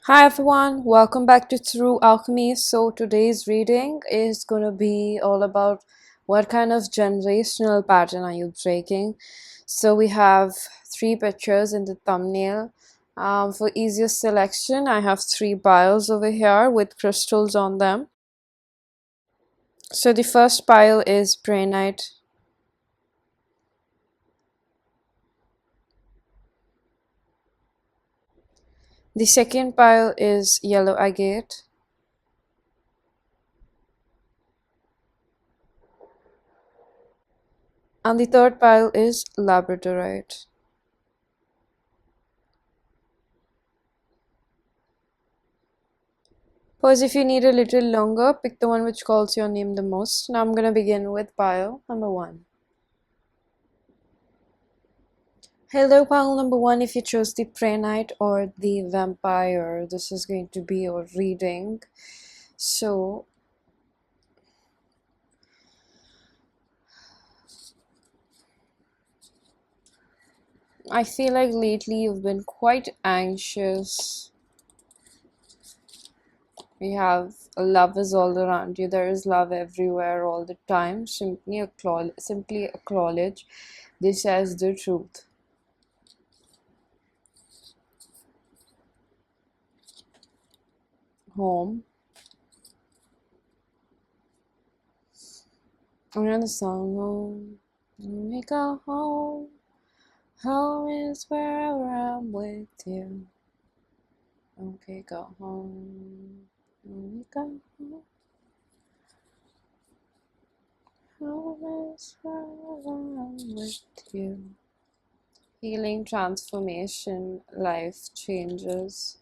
Hi everyone, welcome back to Through Alchemy. So today's reading is going to be all about what kind of generational pattern are you breaking. So we have three pictures in the thumbnail. For easiest selection, I have three piles over here with crystals on them. So the first pile is Prehnite. The second pile is Yellow Agate. And the third pile is Labradorite. Pause if you need a little longer, pick the one which calls your name the most. Now I'm going to begin with pile number 1. Hello pile number 1, if you chose the Prehnite or the Vampire, this is going to be your reading. So, I feel like lately you've been quite anxious. We have love is all around you. There is love everywhere all the time. Simply acknowledge this as the truth. Home. Another song. Home. When we go home. Home is wherever I'm with you. Okay, go home. When we go home. Home is wherever I'm with you. Healing, transformation, life changes.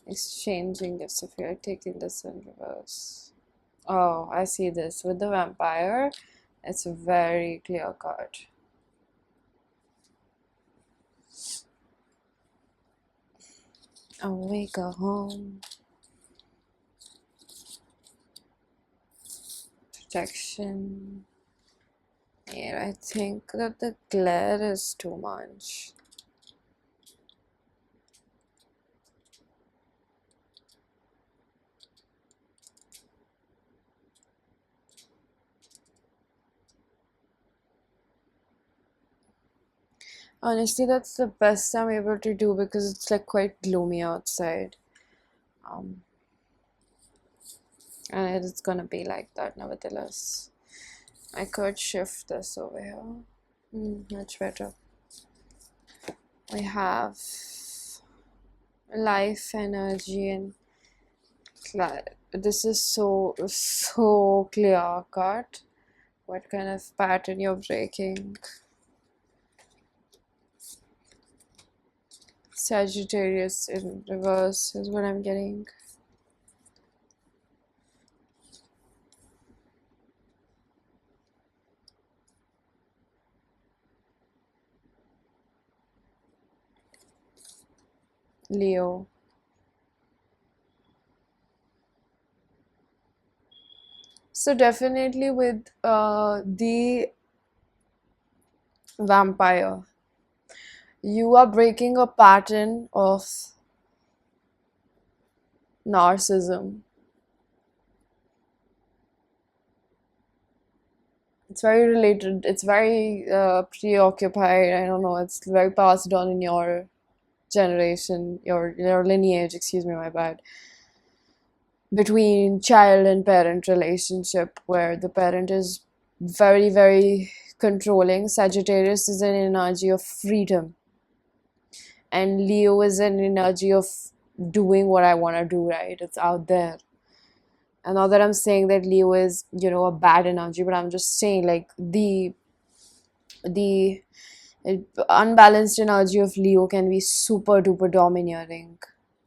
It's changing this if you're taking this in reverse. Oh, I see this. With the vampire, it's a very clear card. Oh, we go home. Protection. Yeah, I think that the glare is too much. Honestly, that's the best I'm able to do because it's like quite gloomy outside. Um, and it's gonna be like that nevertheless. I could shift this over here. Much better. We have life, energy, and this is so clear cut. What kind of pattern you're breaking? Sagittarius in reverse is what I'm getting. Leo. So definitely with the vampire, you are breaking a pattern of narcissism. It's very related. It's very preoccupied. I don't know. It's very passed on in your generation, your lineage. Excuse me, my bad. Between child and parent relationship, where the parent is very controlling. Sagittarius is an energy of freedom, and Leo is an energy of doing what I want to do. Right? It's out there. And not that I'm saying that Leo is, a bad energy, but I'm just saying like the unbalanced energy of Leo can be super duper domineering.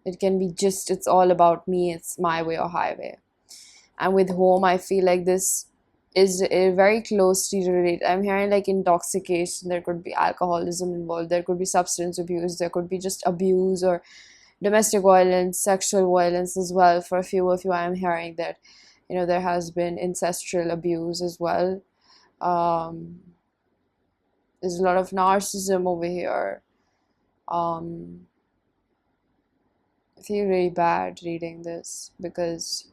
It can be just, it's all about me, it's my way or highway. And with home, I feel like this is a very closely related. I'm hearing like intoxication, there could be alcoholism involved, there could be substance abuse, there could be just abuse or domestic violence, sexual violence as well. For a few of you, I'm hearing that, there has been ancestral abuse as well. Um, there's a lot of narcissism over here. Um, I feel really bad reading this because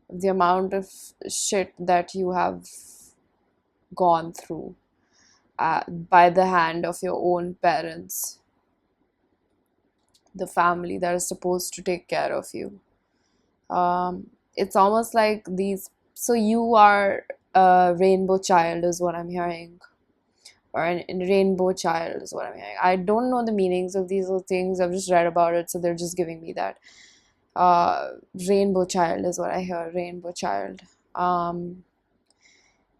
the amount of shit that you have gone through by the hand of your own parents, the family that is supposed to take care of you. It's almost like these. So you are a rainbow child, is what I'm hearing, or an rainbow child is what I'm hearing. I don't know the meanings of these little things. I've just read about it, so they're just giving me that. Uh, Rainbow child is what I hear. Rainbow child. Um,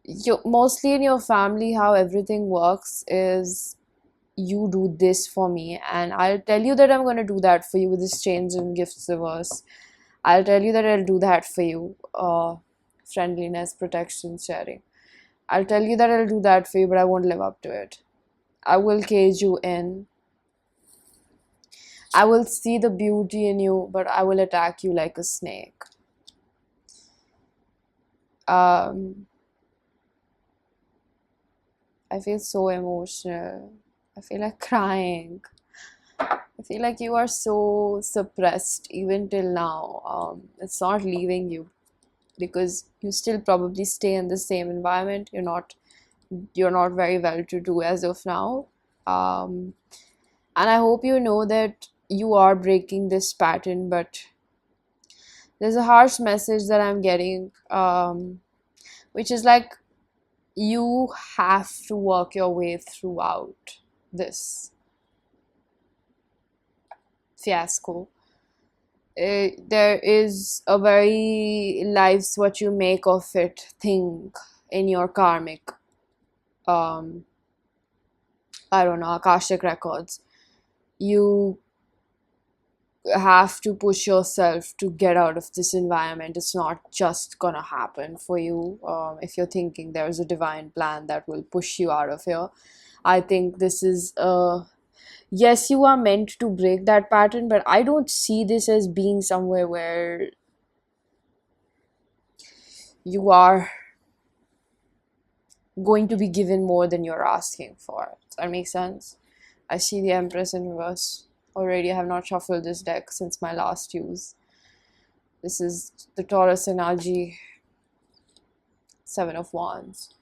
you mostly in your family, how everything works is you do this for me, and I'll tell you that I'm going to do that for you with this change in gifts reverse. I'll tell you that I'll do that for you. Friendliness, protection, sharing. I'll tell you that I'll do that for you, but I won't live up to it. I will cage you in. I will see the beauty in you, but I will attack you like a snake. Um, I feel so emotional. I feel like crying. I feel like you are so suppressed even till now. It's not leaving you because you still probably stay in the same environment. You're not very well to do as of now. And I hope you know that you are breaking this pattern, but there's a harsh message that I'm getting, which is like you have to work your way throughout this fiasco. There is a very life's what you make of it thing in your karmic, um, I don't know, Akashic records. You have to push yourself to get out of this environment. It's not just gonna happen for you. If you're thinking there's a divine plan that will push you out of here, I think this is yes, you are meant to break that pattern, but I don't see this as being somewhere where you are going to be given more than you're asking for. Does that make sense? I see the Empress in reverse. Already, I have not shuffled this deck since my last use. This is the Taurus energy, Seven of Wands.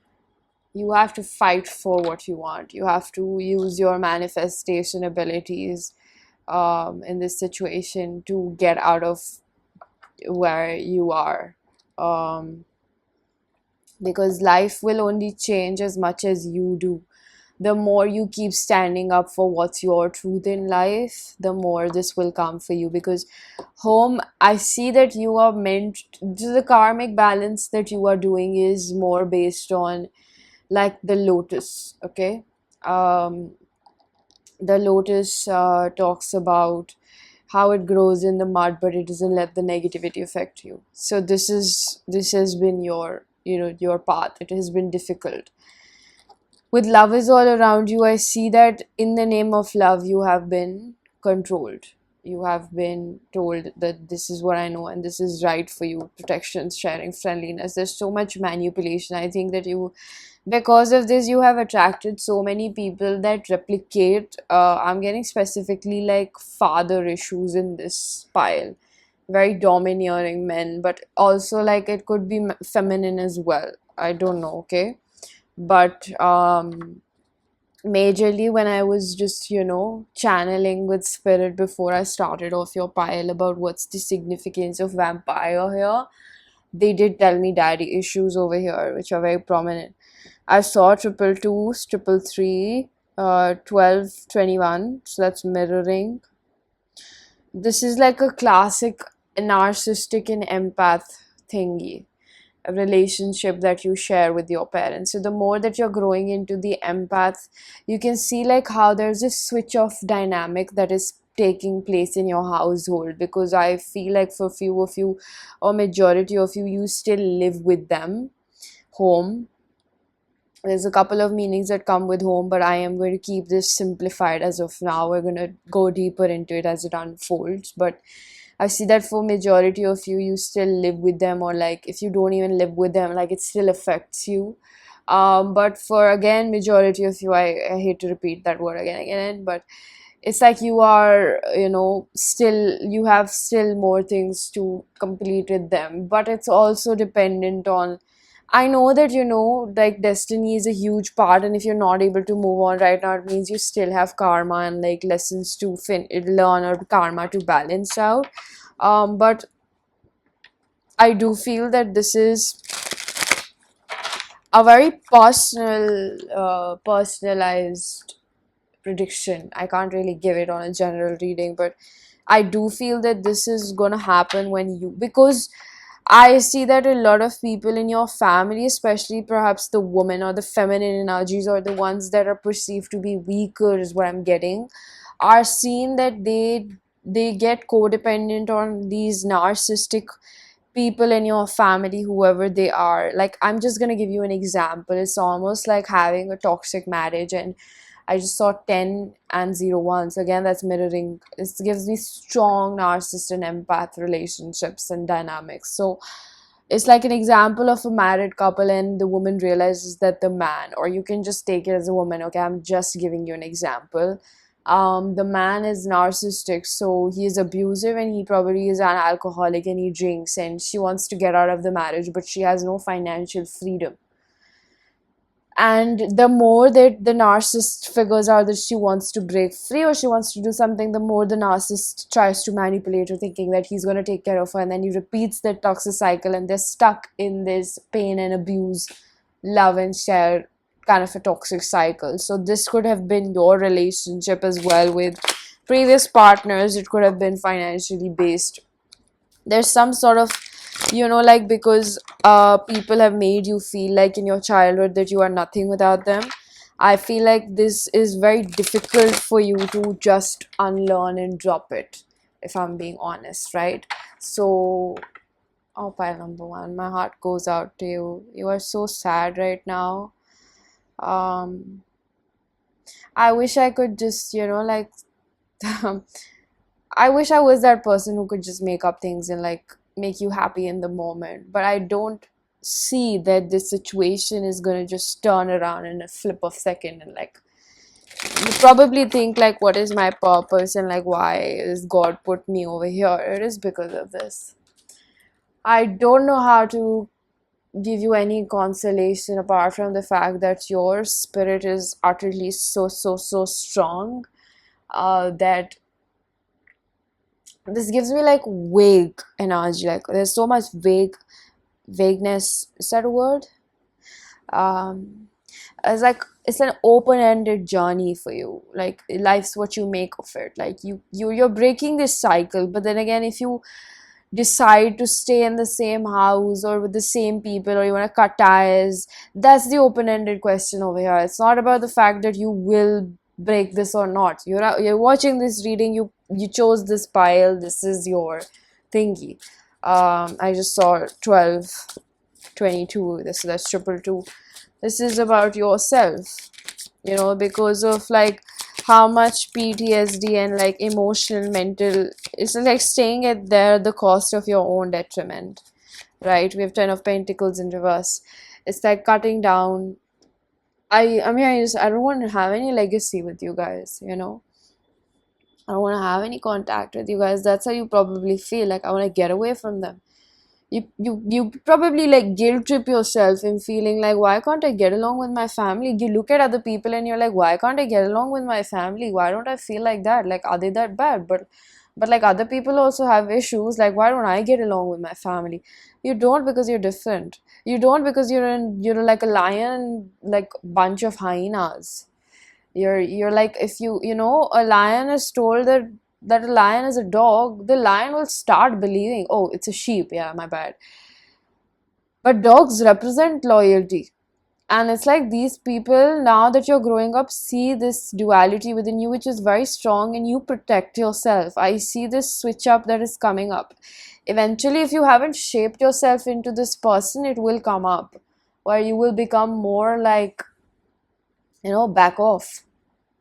You have to fight for what you want. You have to use your manifestation abilities in this situation to get out of where you are. Because life will only change as much as you do. The more you keep standing up for what's your truth in life, the more this will come for you. Because home, I see that you are meant to, the karmic balance that you are doing is more based on like the lotus, okay? The lotus talks about how it grows in the mud, but it doesn't let the negativity affect you. So this has been your path. It has been difficult. With love is all around you, I see that in the name of love, you have been controlled. You have been told that this is what I know and this is right for you. Protection, sharing, friendliness. There's so much manipulation. I think that because of this, you have attracted so many people that replicate. I'm getting specifically like father issues in this pile. Very domineering men, but also like it could be feminine as well. I don't know, okay? But majorly when I was just channeling with spirit before I started off your pile about what's the significance of vampire here, they did tell me daddy issues over here which are very prominent. I saw triple twos, triple three, 12, 21, so that's mirroring. This is like a classic narcissistic and empath thingy, a relationship that you share with your parents. So the more that you're growing into the empath, you can see like how there's a switch of dynamic that is taking place in your household, because I feel like for few of you or majority of you, you still live with them home. There's a couple of meanings that come with home, but I am going to keep this simplified as of now. We're going to go deeper into it as it unfolds. But I see that for majority of you, you still live with them, or like if you don't even live with them, like it still affects you. But for again, majority of you, I hate to repeat that word again, but it's like you are, still you have still more things to complete with them, but it's also dependent on, I know that, like destiny is a huge part, and if you're not able to move on right now, it means you still have karma and like lessons to learn, or karma to balance out. But I do feel that this is a very personalized prediction. I can't really give it on a general reading, but I do feel that this is gonna happen because I see that a lot of people in your family, especially perhaps the woman or the feminine energies, or the ones that are perceived to be weaker, is what I'm getting, are seen that they get codependent on these narcissistic people in your family, whoever they are. Like, I'm just gonna give you an example. It's almost like having a toxic marriage, and I just saw 10 and 0 ones. Again, that's mirroring. It gives me strong narcissist and empath relationships and dynamics. So it's like an example of a married couple, and the woman realizes that the man, or you can just take it as a woman, okay, I'm just giving you an example. The man is narcissistic, so he is abusive, and he probably is an alcoholic, and he drinks, and she wants to get out of the marriage, but she has no financial freedom. And the more that the narcissist figures out that she wants to break free, or she wants to do something, the more the narcissist tries to manipulate her, thinking that he's going to take care of her, and then he repeats that toxic cycle, and they're stuck in this pain and abuse, love and share kind of a toxic cycle. So this could have been your relationship as well with previous partners. It could have been financially based. There's some sort of, like, because people have made you feel like in your childhood that you are nothing without them. I feel like this is very difficult for you to just unlearn and drop it, if I'm being honest, right? So, oh, pile number one, my heart goes out to you. You are so sad right now. um I wish I could just, like, I wish I was that person who could just make up things and like make you happy in the moment. But I don't see that this situation is gonna just turn around in a flip of second, and like, you probably think like, what is my purpose, and like, why is God put me over here? It is because of this. I don't know how to give you any consolation apart from the fact that your spirit is utterly so strong, that this gives me like vague energy. Like, there's so much vagueness, is that a word? um it's like it's an open-ended journey for you. Like, life's what you make of it. Like, you're breaking this cycle, but then again, if you decide to stay in the same house or with the same people, or you want to cut ties, that's the open-ended question over here. It's not about the fact that you will break this or not. You're watching this reading, you chose this pile, this is your thingy. I just saw 12, 22. That's triple two. This is about yourself, because of like how much PTSD and like emotional, mental, it's like staying at the cost of your own detriment, right? We have 10 of Pentacles in reverse. It's like cutting down. I mean, I don't want to have any legacy with you guys, I don't want to have any contact with you guys. That's how you probably feel. Like, I want to get away from them. You probably like guilt trip yourself in feeling like, why can't I get along with my family? You look at other people and you're like, why can't I get along with my family? Why don't I feel like that? Like, are they that bad? But like, other people also have issues. Like, why don't I get along with my family? You don't, because you're different. You don't, because you're like a lion, like bunch of hyenas. You're like, if a lion is told that a lion is a dog, the lion will start believing, oh, it's a sheep. Yeah, my bad. But dogs represent loyalty. And it's like, these people, now that you're growing up, see this duality within you, which is very strong, and you protect yourself. I see this switch up that is coming up. Eventually, if you haven't shaped yourself into this person, it will come up, where you will become more like, back off.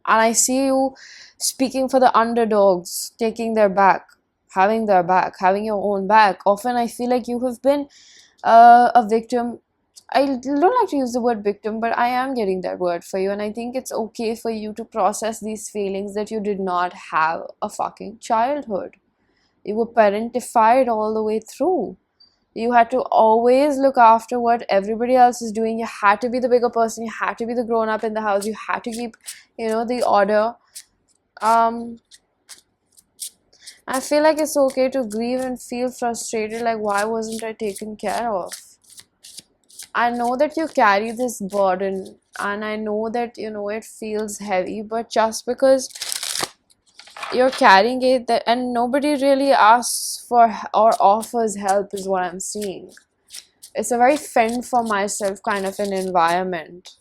And I see you speaking for the underdogs, taking their back, having your own back. Often I feel like you have been a victim. I don't like to use the word victim, but I am getting that word for you, and I think it's okay for you to process these feelings that you did not have a fucking childhood. You were parentified all the way through. You had to always look after what everybody else is doing. You had to be the bigger person. You had to be the grown up in the house. You had to keep, the order. I feel like it's okay to grieve and feel frustrated, like, why wasn't I taken care of? I know that you carry this burden, and I know that it feels heavy, but just because you're carrying it, and nobody really asks for or offers help is what I'm seeing. It's a very fend for myself kind of an environment.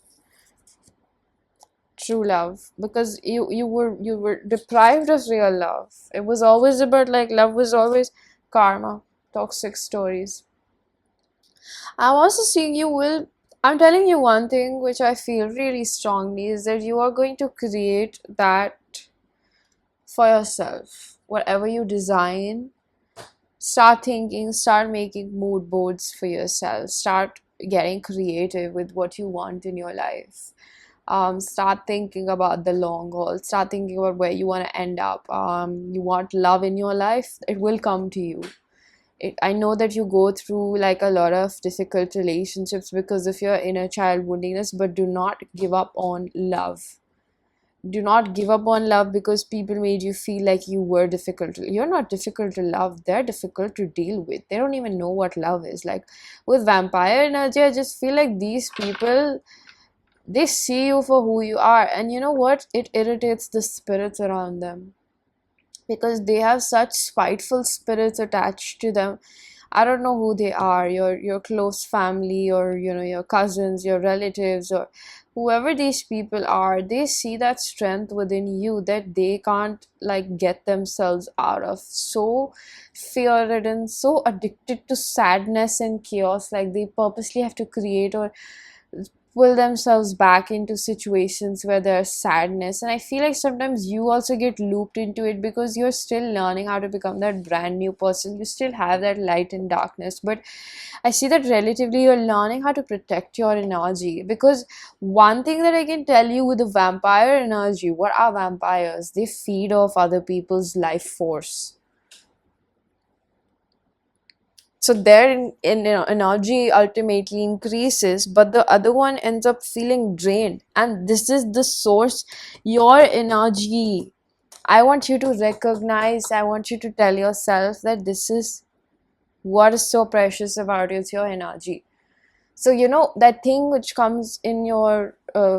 True love, because you were deprived of real love. It was always about, like, love was always karma, toxic stories. I'm also seeing you will. I'm telling you one thing which I feel really strongly is that you are going to create that for yourself. Whatever you design, start thinking, start making mood boards for yourself, start getting creative with what you want in your life. Start thinking about the long haul, start thinking about where you want to end up. You want love in your life, it will come to you. I know that you go through like a lot of difficult relationships because of your inner child woundedness, but do not give up on love. Do not give up on love because people made you feel like you were difficult. You're not difficult to love, they're difficult to deal with. They don't even know what love is. Like with vampire energy, I just feel like these people, they see you for who you are, and you know what, it irritates the spirits around them because they have such spiteful spirits attached to them. I don't know who they are, your close family, or your cousins, your relatives, or whoever these people are. They see that strength within you that they can't like get themselves out of. So fear-ridden, so addicted to sadness and chaos, like they purposely have to create or pull themselves back into situations where there's sadness. And I feel like sometimes you also get looped into it because you're still learning how to become that brand new person. You still have that light and darkness, but I see that relatively you're learning how to protect your energy. Because one thing that I can tell you with the vampire energy, what are vampires? They feed off other people's life force. So their energy ultimately increases, but the other one ends up feeling drained, and this is the source, your energy. I want you to recognize, I want you to tell yourself that this is what is so precious about you. It's your energy. So that thing which comes in your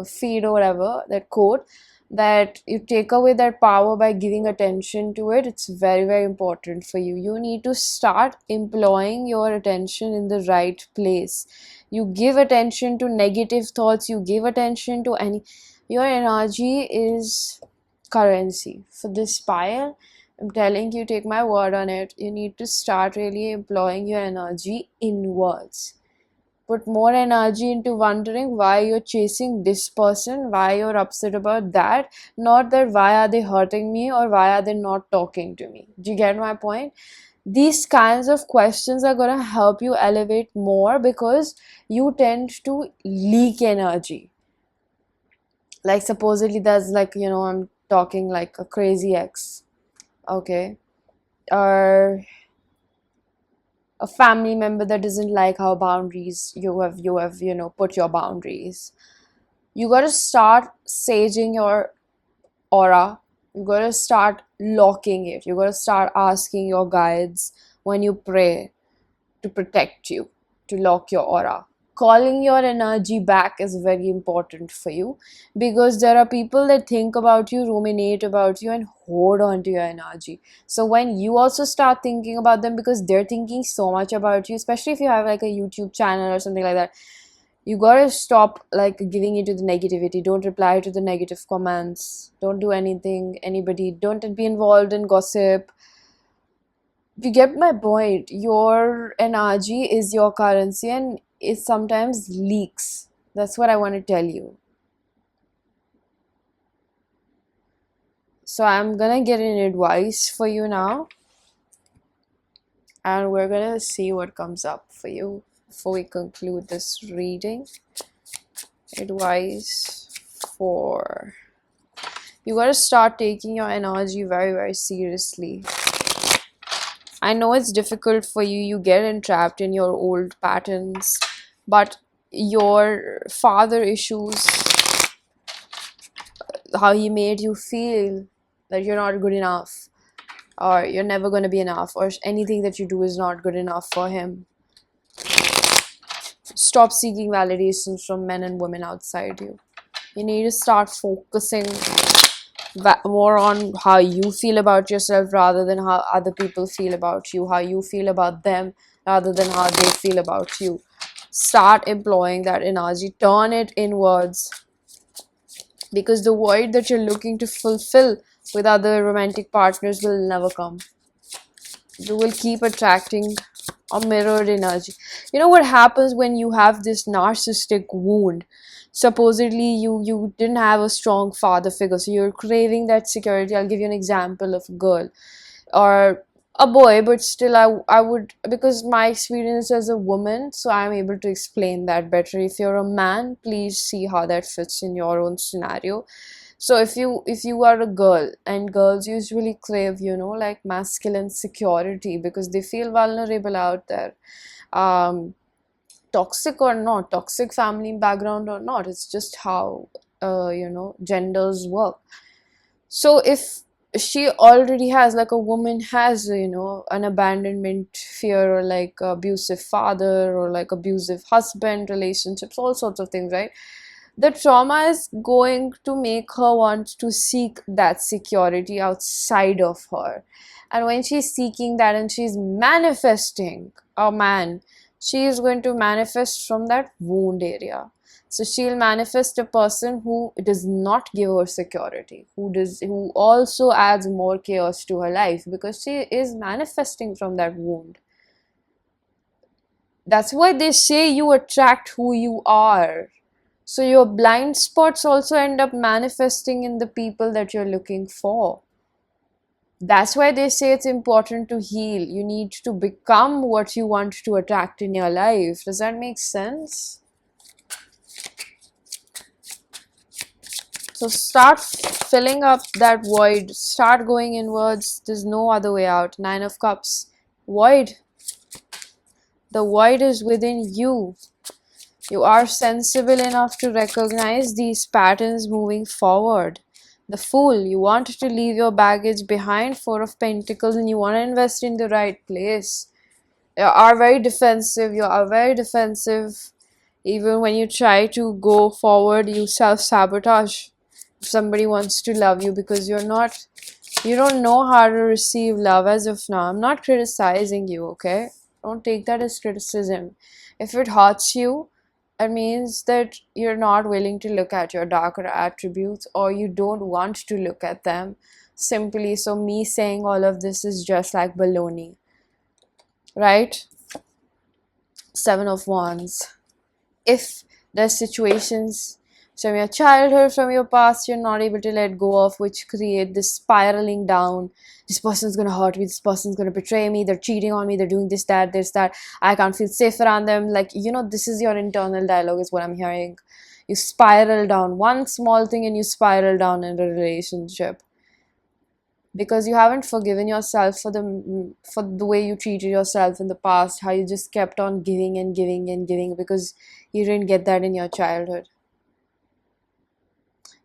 feed or whatever, that quote, that you take away that power by giving attention to it, it's very, very important for you. You need to start employing your attention in the right place. You give attention to negative thoughts, you give attention to any, your energy is currency. For this pile, I'm telling you, take my word on it, you need to start really employing your energy inwards. Put more energy into wondering why you're chasing this person, why you're upset about that, not that why are they hurting me or why are they not talking to me. Do you get my point? These kinds of questions are going to help you elevate more because you tend to leak energy. Like supposedly there's like, I'm talking like a crazy ex, okay, or a family member that doesn't like how boundaries you have put your boundaries. You got to start saging your aura. You got to start locking it. You got to start asking your guides when you pray to protect you, to lock your aura. Calling your energy back is very important for you because there are people that think about you, ruminate about you, and hold on to your energy. So when you also start thinking about them because they're thinking so much about you, especially if you have like a YouTube channel or something like that, you gotta stop like giving into the negativity. Don't reply to the negative comments. Don't do anything, anybody. Don't be involved in gossip. You get my point. Your energy is your currency and it sometimes leaks. That's what I want to tell you. So I'm gonna get an advice for you now, and we're gonna see what comes up for you. before we conclude this reading. Advice for you: gotta start taking your energy very, very seriously. I know it's difficult for you, you get entrapped in your old patterns, but your father issues, how he made you feel that you're not good enough, or you're never going to be enough, or anything that you do is not good enough for him. Stop seeking validations from men and women outside you. You need to start focusing more on how you feel about yourself rather than how other people feel about you, how you feel about them rather than how they feel about you. Start employing that energy, turn it inwards, because the void that you're looking to fulfill with other romantic partners will never come. You will keep attracting a mirrored energy. You know what happens when you have this narcissistic wound? Supposedly you didn't have a strong father figure, so you're craving that security. I'll give you an example of a girl or a boy, but still I would, because my experience as a woman, so I'm able to explain that better. If you're a man, please see how that fits in your own scenario. So if you are a girl, and girls usually crave, like masculine security, because they feel vulnerable out there, um toxic or not, toxic family background or not, it's just how genders work. So if she already has, like a woman has, an abandonment fear, or like abusive father, or like abusive husband relationships, all sorts of things, right? The trauma is going to make her want to seek that security outside of her. And when she's seeking that and she's manifesting a man, she is going to manifest from that wound area. So she'll manifest a person who does not give her security, who also adds more chaos to her life, because she is manifesting from that wound. That's why they say you attract who you are. So your blind spots also end up manifesting in the people that you're looking for. That's why they say it's important to heal. You need to become what you want to attract in your life. Does that make sense? So start filling up that void. Start going inwards. There's no other way out. 9 of Cups. Void. The void is within you. You are sensible enough to recognize these patterns moving forward. The Fool, you want to leave your baggage behind. 4 of Pentacles, and you want to invest in the right place. You are very defensive. You are very defensive. Even when you try to go forward, you self-sabotage. If somebody wants to love you, because you don't know how to receive love as of now. I'm not criticizing you, okay? Don't take that as criticism. If it hurts you, it means that you're not willing to look at your darker attributes, or you don't want to look at them simply. So me saying all of this is just like baloney, right? 7 of Wands. If there's situations from your childhood, from your past, you're not able to let go of, which create this spiraling down. This person's gonna hurt me, this person's gonna betray me, they're cheating on me, they're doing this, that, I can't feel safe around them. Like, this is your internal dialogue, is what I'm hearing. You spiral down one small thing, and you spiral down in a relationship, because you haven't forgiven yourself for the way you treated yourself in the past, how you just kept on giving and giving and giving, because you didn't get that in your childhood.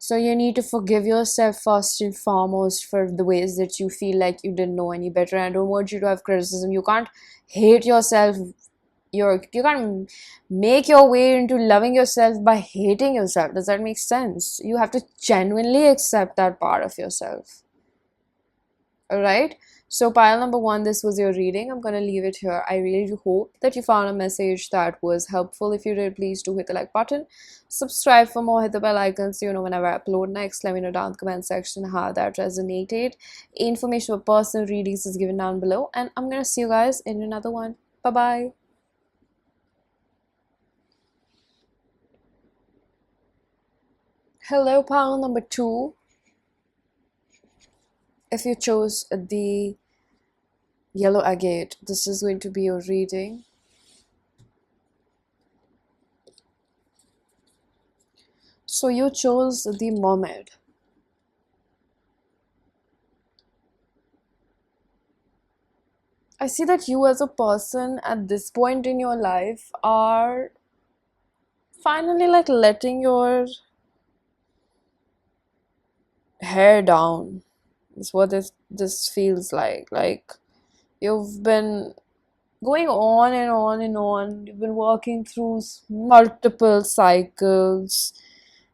So you need to forgive yourself first and foremost for the ways that you feel like you didn't know any better. I don't want you to have criticism. You can't hate yourself. You can't make your way into loving yourself by hating yourself. Does that make sense? You have to genuinely accept that part of yourself. Alright, so pile number 1, this was your reading. I'm gonna leave it here. I really do hope that you found a message that was helpful. If you did, please do hit the like button, subscribe for more, hit the bell icon so you know whenever I upload next. Let me know down in the comment section how that resonated. Information for personal readings is given down below, and I'm gonna see you guys in another one. Bye bye. Hello, pile number 2. If you chose the yellow agate, this is going to be your reading. So you chose the mermaid. I see that you as a person at this point in your life are finally like letting your hair down. Is what this feels like. Like you've been going on and on and on. You've been working through multiple cycles.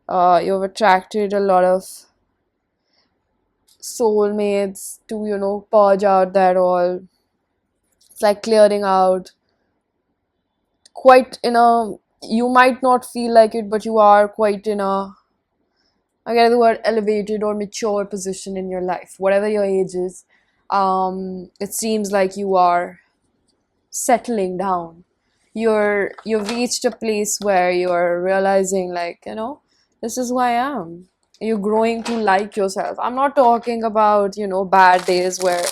You've attracted a lot of soulmates to, purge out that all. It's like clearing out quite in a, you might not feel like it, but you are quite in a, I get the word elevated or mature position in your life, whatever your age is. It seems like you are settling down. You've reached a place where you're realizing, like, this is who I am. You're growing to like yourself. I'm not talking about, bad days where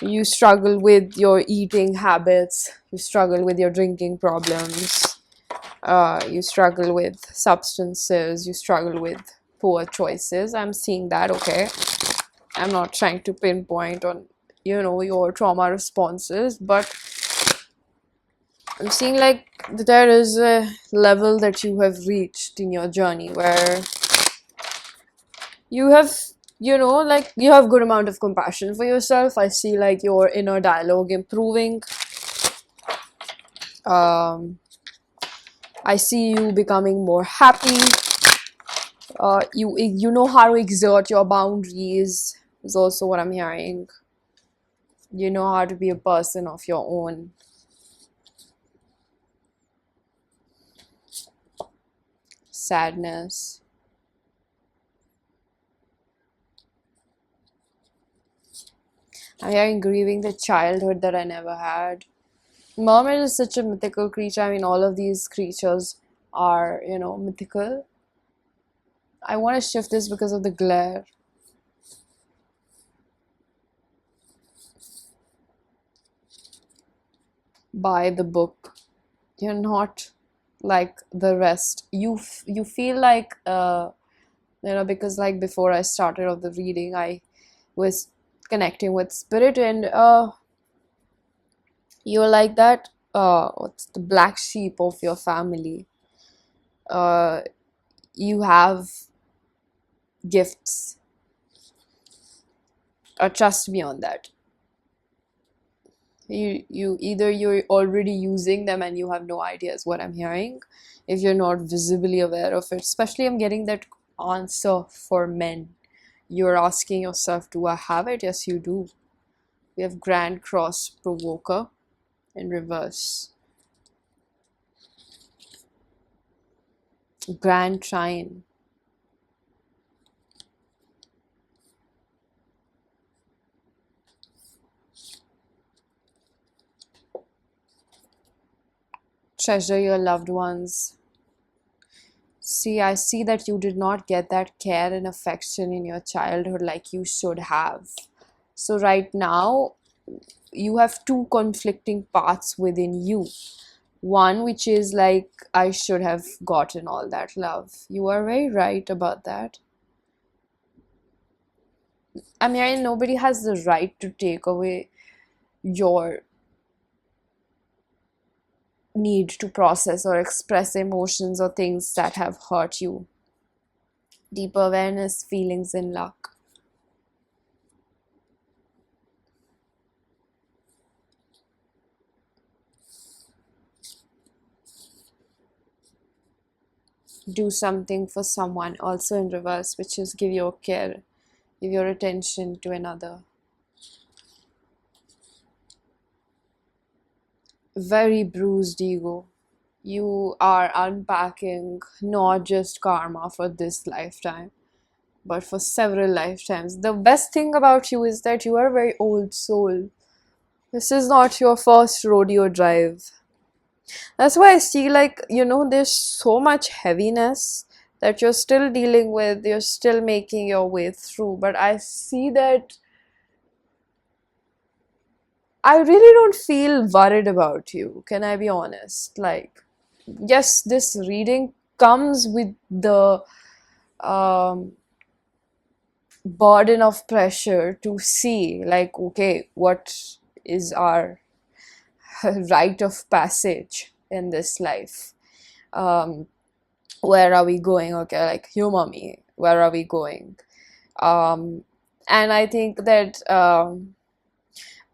you struggle with your eating habits, you struggle with your drinking problems, you struggle with substances, you struggle with poor choices. I'm seeing that, okay? I'm not trying to pinpoint on, your trauma responses, but I'm seeing like there is a level that you have reached in your journey where you have, like you have good amount of compassion for yourself. I see like your inner dialogue improving. um I see you becoming more happy. You know how to exert your boundaries is also what I'm hearing. You know how to be a person of your own. Sadness. I'm hearing grieving the childhood that I never had. Mermaid is such a mythical creature. I mean, all of these creatures are, mythical. I want to shift this because of the glare. Buy the book. You're not like the rest. You feel like, because like before I started off the reading, I was connecting with spirit, and you're like that. What's the black sheep of your family? Uh, you have gifts. Trust me on that. You either you're already using them and you have no idea is what I'm hearing, if you're not visibly aware of it. Especially I'm getting that answer for men. You're asking yourself, do I have it? Yes, you do. We have Grand Cross Provoker in reverse. Grand Trine. Treasure your loved ones. See, I see that you did not get that care and affection in your childhood like you should have. So right now, you have two conflicting parts within you. One which is like, I should have gotten all that love. You are very right about that. I mean, nobody has the right to take away your need to process or express emotions or things that have hurt you. Deep awareness, feelings, and luck. Do something for someone, also in reverse, which is give your care, give your attention to another. Very bruised ego. You are unpacking not just karma for this lifetime, but for several lifetimes. The best thing about you is that you are a very old soul. This is not your first rodeo drive. That's why I see, like, there's so much heaviness that you're still dealing with, you're still making your way through. But I see that I really don't feel worried about you. Can I be honest? Like, yes, this reading comes with the um, burden of pressure to see, like, okay, what is our rite of passage in this life? um, where are we going? Okay, like, humor me, where are we going? um, and I think that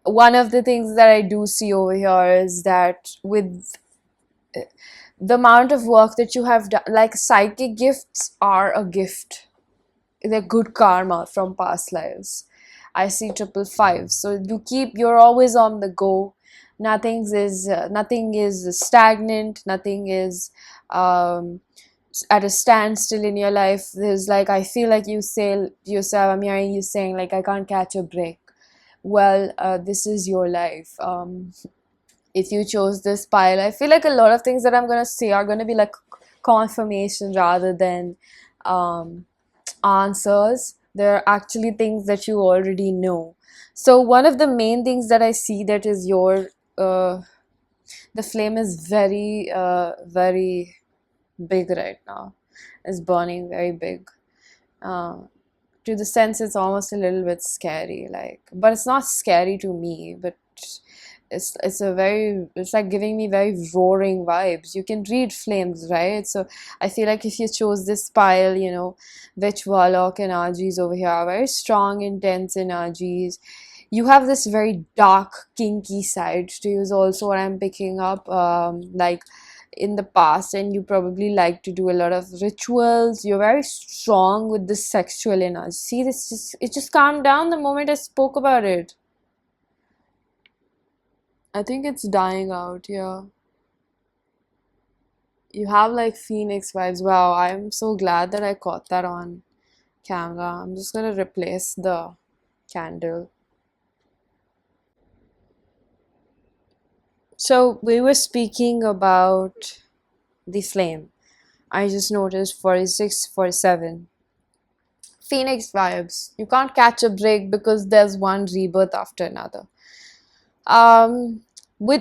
one of the things that I do see over here is that with the amount of work that you have done, like, psychic gifts are a gift. They're good karma from past lives. I see triple five. So you're always on the go. Nothing is stagnant. Nothing is um, at a standstill in your life. There's, like, I feel like you say yourself, I'm hearing you saying, like, I can't catch a break. Well, this is your life. If you chose this pile, I feel like a lot of things that I'm gonna say are gonna be like confirmation rather than um, answers. They're actually things that you already know. So one of the main things that I see that is the flame is very big right now. It's burning very big. Uh, to the sense it's almost a little bit scary, like, but it's not scary to me, but it's like giving me very roaring vibes. You can read flames, right? So I feel like if you chose this pile, witch warlock energies over here are very strong, intense energies. You have this very dark, kinky side to you is also what I'm picking up, like, in the past, and you probably like to do a lot of rituals. You're very strong with the sexual energy. See, it just calmed down the moment I spoke about it. I think it's dying out, yeah. You have like phoenix vibes. Wow, I'm so glad that I caught that on camera. I'm just gonna replace the candle. So we were speaking about the flame. I just noticed 46, 47. Phoenix vibes. You can't catch a break because there's one rebirth after another. Um,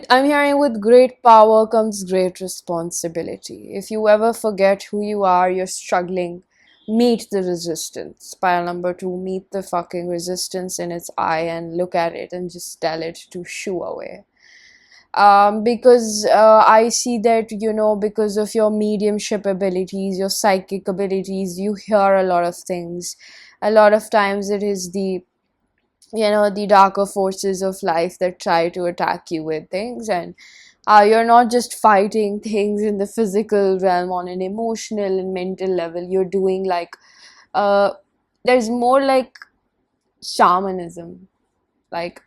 I'm hearing with great power comes great responsibility. If you ever forget who you are, you're struggling. Meet the resistance. Pile number two, meet the fucking resistance in its eye and look at it and just tell it to shoo away. Because I see that, because of your mediumship abilities, your psychic abilities, you hear a lot of things. A lot of times it is the darker forces of life that try to attack you with things, and you're not just fighting things in the physical realm on an emotional and mental level. You're doing like uh, there's more like shamanism, like,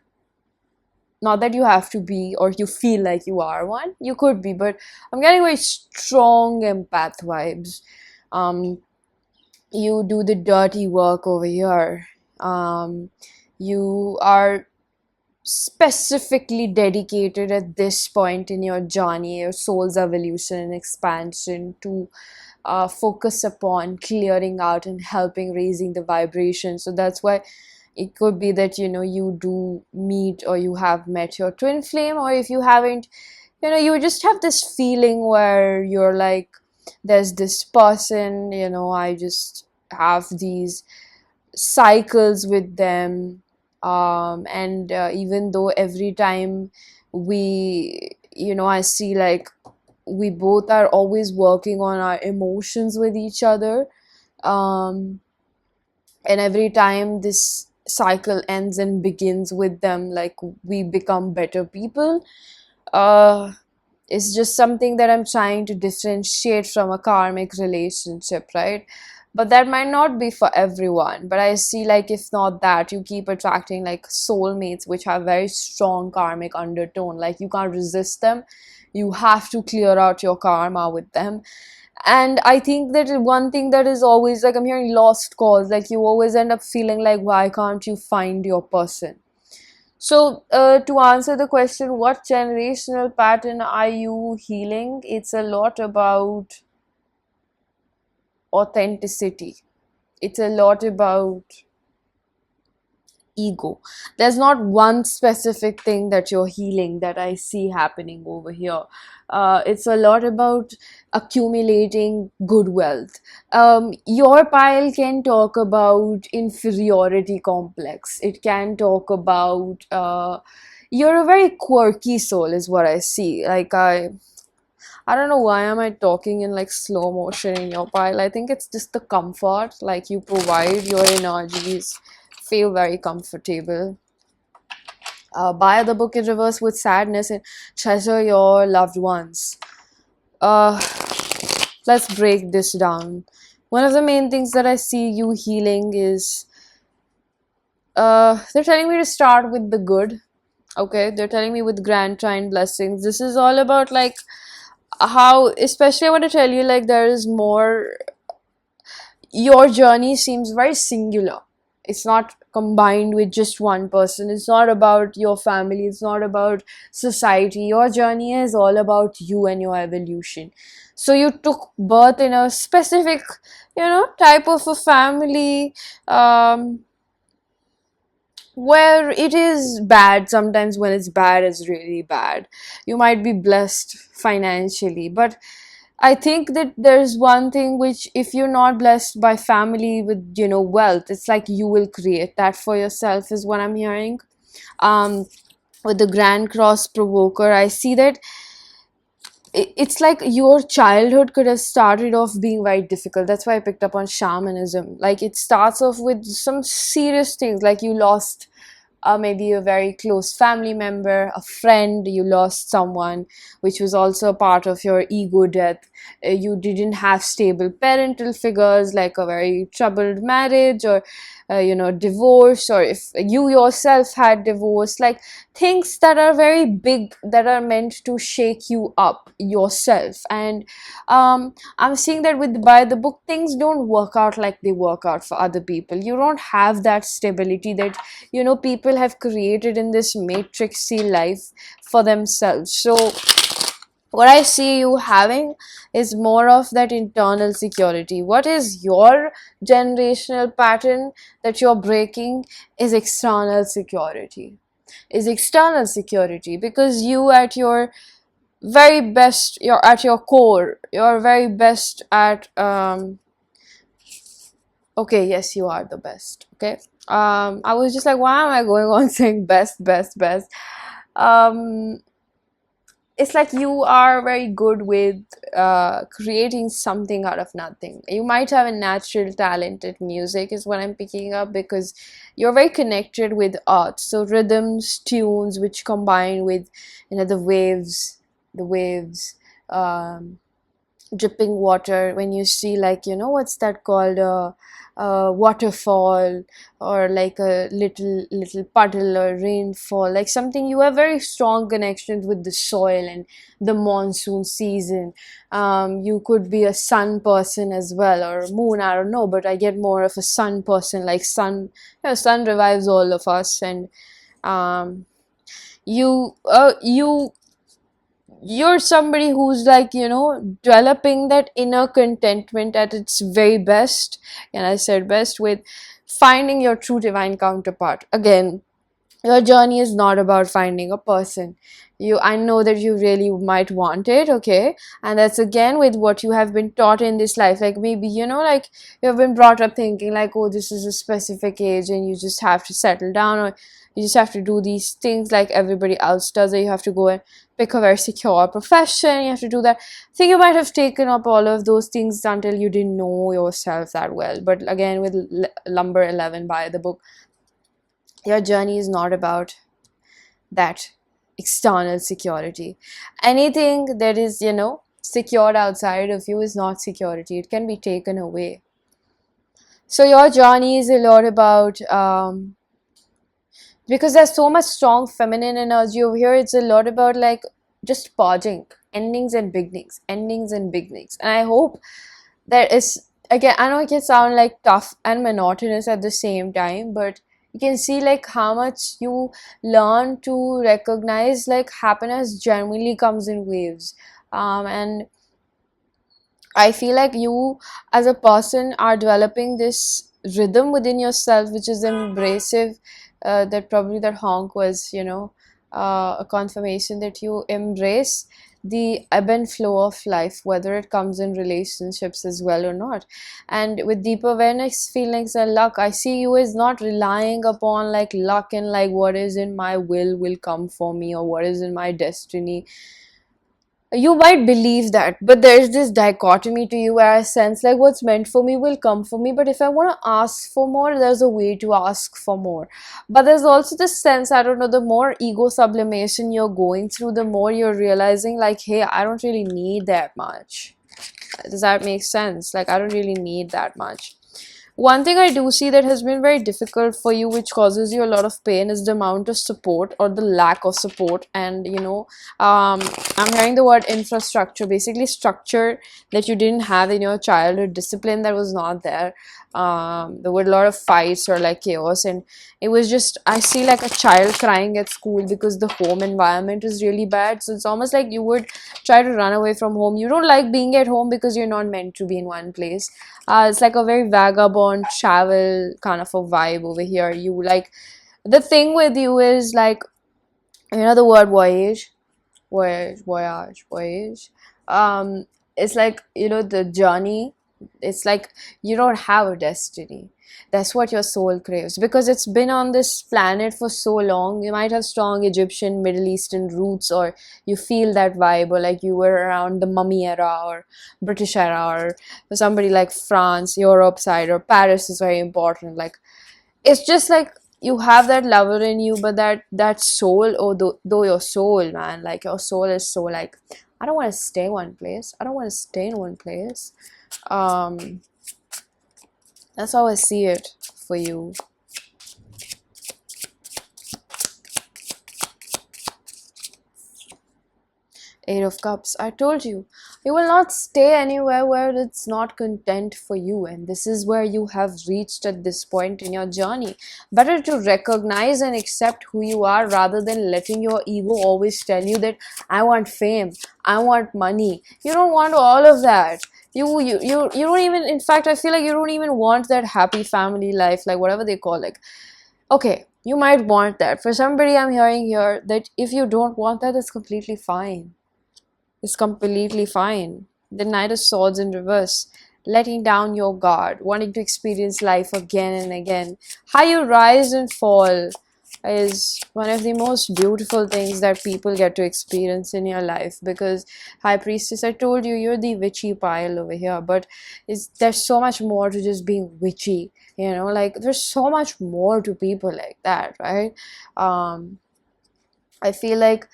not that you have to be or you feel like you are one, you could be, but I'm getting very strong empath vibes. um you do the dirty work over here. You are specifically dedicated at this point in your journey, your soul's evolution and expansion, to focus upon clearing out and helping raising the vibration. So that's why it could be that you do meet or you have met your twin flame, or if you haven't, you just have this feeling where you're like, there's this person, I just have these cycles with them. And even though every time I see, like, we both are always working on our emotions with each other. um, and every time this cycle ends and begins with them, like, we become better people. uh, it's just something that I'm trying to differentiate from a karmic relationship, right? But that might not be for everyone. But I see, like, if not that, you keep attracting like soulmates which have very strong karmic undertone. Like, you can't resist them. You have to clear out your karma with them. And I think that one thing that is always, like, I'm hearing lost cause, like, you always end up feeling like, why can't you find your person? So, to answer the question, what generational pattern are you healing? It's a lot about authenticity. It's a lot about ego. There's not one specific thing that you're healing that I see happening over here. It's a lot about accumulating good wealth. Your pile can talk about inferiority complex. It can talk about you're a very quirky soul, is what I see. Like I don't know why am I talking in like slow motion in your pile. I think it's just the comfort, like you provide your energies, feel very comfortable. Buy the book in reverse with sadness and treasure your loved ones. Uh, let's break this down. One of the main things that I see you healing is they're telling me to start with the good. Okay, they're telling me with grand trine blessings. This is all about like how, especially I want to tell you, like there is more, your journey seems very singular. It's not combined with just one person. It's not about your family, it's not about society. Your journey is all about you and your evolution. So you took birth in a specific, type of a family, where it is bad. Sometimes when it's bad, it's really bad. You might be blessed financially, but I think that there's one thing which, if you're not blessed by family with, wealth, it's like you will create that for yourself, is what I'm hearing. Um, with the Grand Cross Provoker, I see that it's like your childhood could have started off being very difficult. That's why I picked up on shamanism. Like it starts off with some serious things, like you lost maybe a very close family member, a friend, you lost someone, which was also a part of your ego death. You didn't have stable parental figures, like a very troubled marriage, or divorce, or if you yourself had divorce, like things that are very big, that are meant to shake you up yourself. And I'm seeing that with by the book, things don't work out like they work out for other people. You don't have that stability that people have created in this matrixy life for themselves. So what I see you having is more of that internal security. What is your generational pattern that you're breaking is external security. Is external security, because you at your very best, you're at your core, you're very best at okay, yes, you are the best. Okay. I was just like, why am I going on saying best, best, best? Um, it's like you are very good with creating something out of nothing. You might have a natural talent at music, is what I'm picking up, because you're very connected with art. So rhythms, tunes, which combine with, the waves, dripping water. When you see, like, what's that called, a waterfall, or like a little puddle or rainfall, like something, you have very strong connections with the soil and the monsoon season. You could be a sun person as well, or moon, I don't know, but I get more of a sun person. Like sun revives all of us. And um you you're somebody who's like, developing that inner contentment at its very best. And I said best, with finding your true divine counterpart. Again, your journey is not about finding a person. I know that you really might want it, okay? And that's again with what you have been taught in this life. Like maybe, like you have been brought up thinking like, oh, this is a specific age and you just have to settle down, or you just have to do these things like everybody else does, or you have to go and pick a very secure profession, you have to do that. I think you might have taken up all of those things until you didn't know yourself that well. But again, with number 11 by the book, your journey is not about that external security. Anything that is, secured outside of you is not security. It can be taken away. So your journey is a lot about, because there's so much strong feminine energy over here, it's a lot about like just pausing, endings and beginnings, endings and beginnings. And I hope there is, again, I know it can sound like tough and monotonous at the same time, but you can see like how much you learn to recognize like happiness genuinely comes in waves. And I feel like you as a person are developing this rhythm within yourself, which is embracive, that probably that honk was, a confirmation that you embrace the ebb and flow of life, whether it comes in relationships as well or not. And with deep awareness, feelings, and luck, I see you as not relying upon like luck and like what is in my will come for me, or what is in my destiny. You might believe that, but there's this dichotomy to you where I sense like what's meant for me will come for me, but if I want to ask for more, there's a way to ask for more. But there's also this sense, I don't know, the more ego sublimation you're going through, the more you're realizing like, hey, I don't really need that much. Does that make sense? Like, I don't really need that much. One thing I do see that has been very difficult for you, which causes you a lot of pain, is the amount of support or the lack of support. And I'm hearing the word infrastructure, basically structure that you didn't have in your childhood, discipline that was not there. There were a lot of fights or like chaos, and it was just, I see like a child crying at school because the home environment is really bad. So it's almost like you would try to run away from home. You don't like being at home because you're not meant to be in one place. It's like a very vagabond travel kind of a vibe over here. You like, the thing with you is like, the word voyage. It's like, the journey. It's like you don't have a destiny. That's what your soul craves, because it's been on this planet for so long. You might have strong Egyptian, Middle Eastern roots, or you feel that vibe, or like you were around the mummy era or British era, or somebody like France, Europe side, or Paris is very important. Like, it's just like you have that lover in you, but that soul, or though your soul, man, like your soul is so like, I don't want to stay one place. I don't want to stay in one place. That's how I see it for you. Eight of Cups. I told you, you will not stay anywhere where it's not content for you, and this is where you have reached at this point in your journey. Better to recognize and accept who you are, rather than letting your ego always tell you that I want fame, I want money. You don't want all of that. You don't even, in fact, I feel like you don't even want that happy family life, like whatever they call it. Okay, you might want that. For somebody, I'm hearing here that if you don't want that, it's completely fine. It's completely fine. The Knight of Swords in reverse, letting down your guard, wanting to experience life again and again. How you rise and fall is one of the most beautiful things that people get to experience in your life, because High Priestess, I told you, you're the witchy pile over here, but there's so much more to just being witchy, like there's so much more to people like that, right? I feel like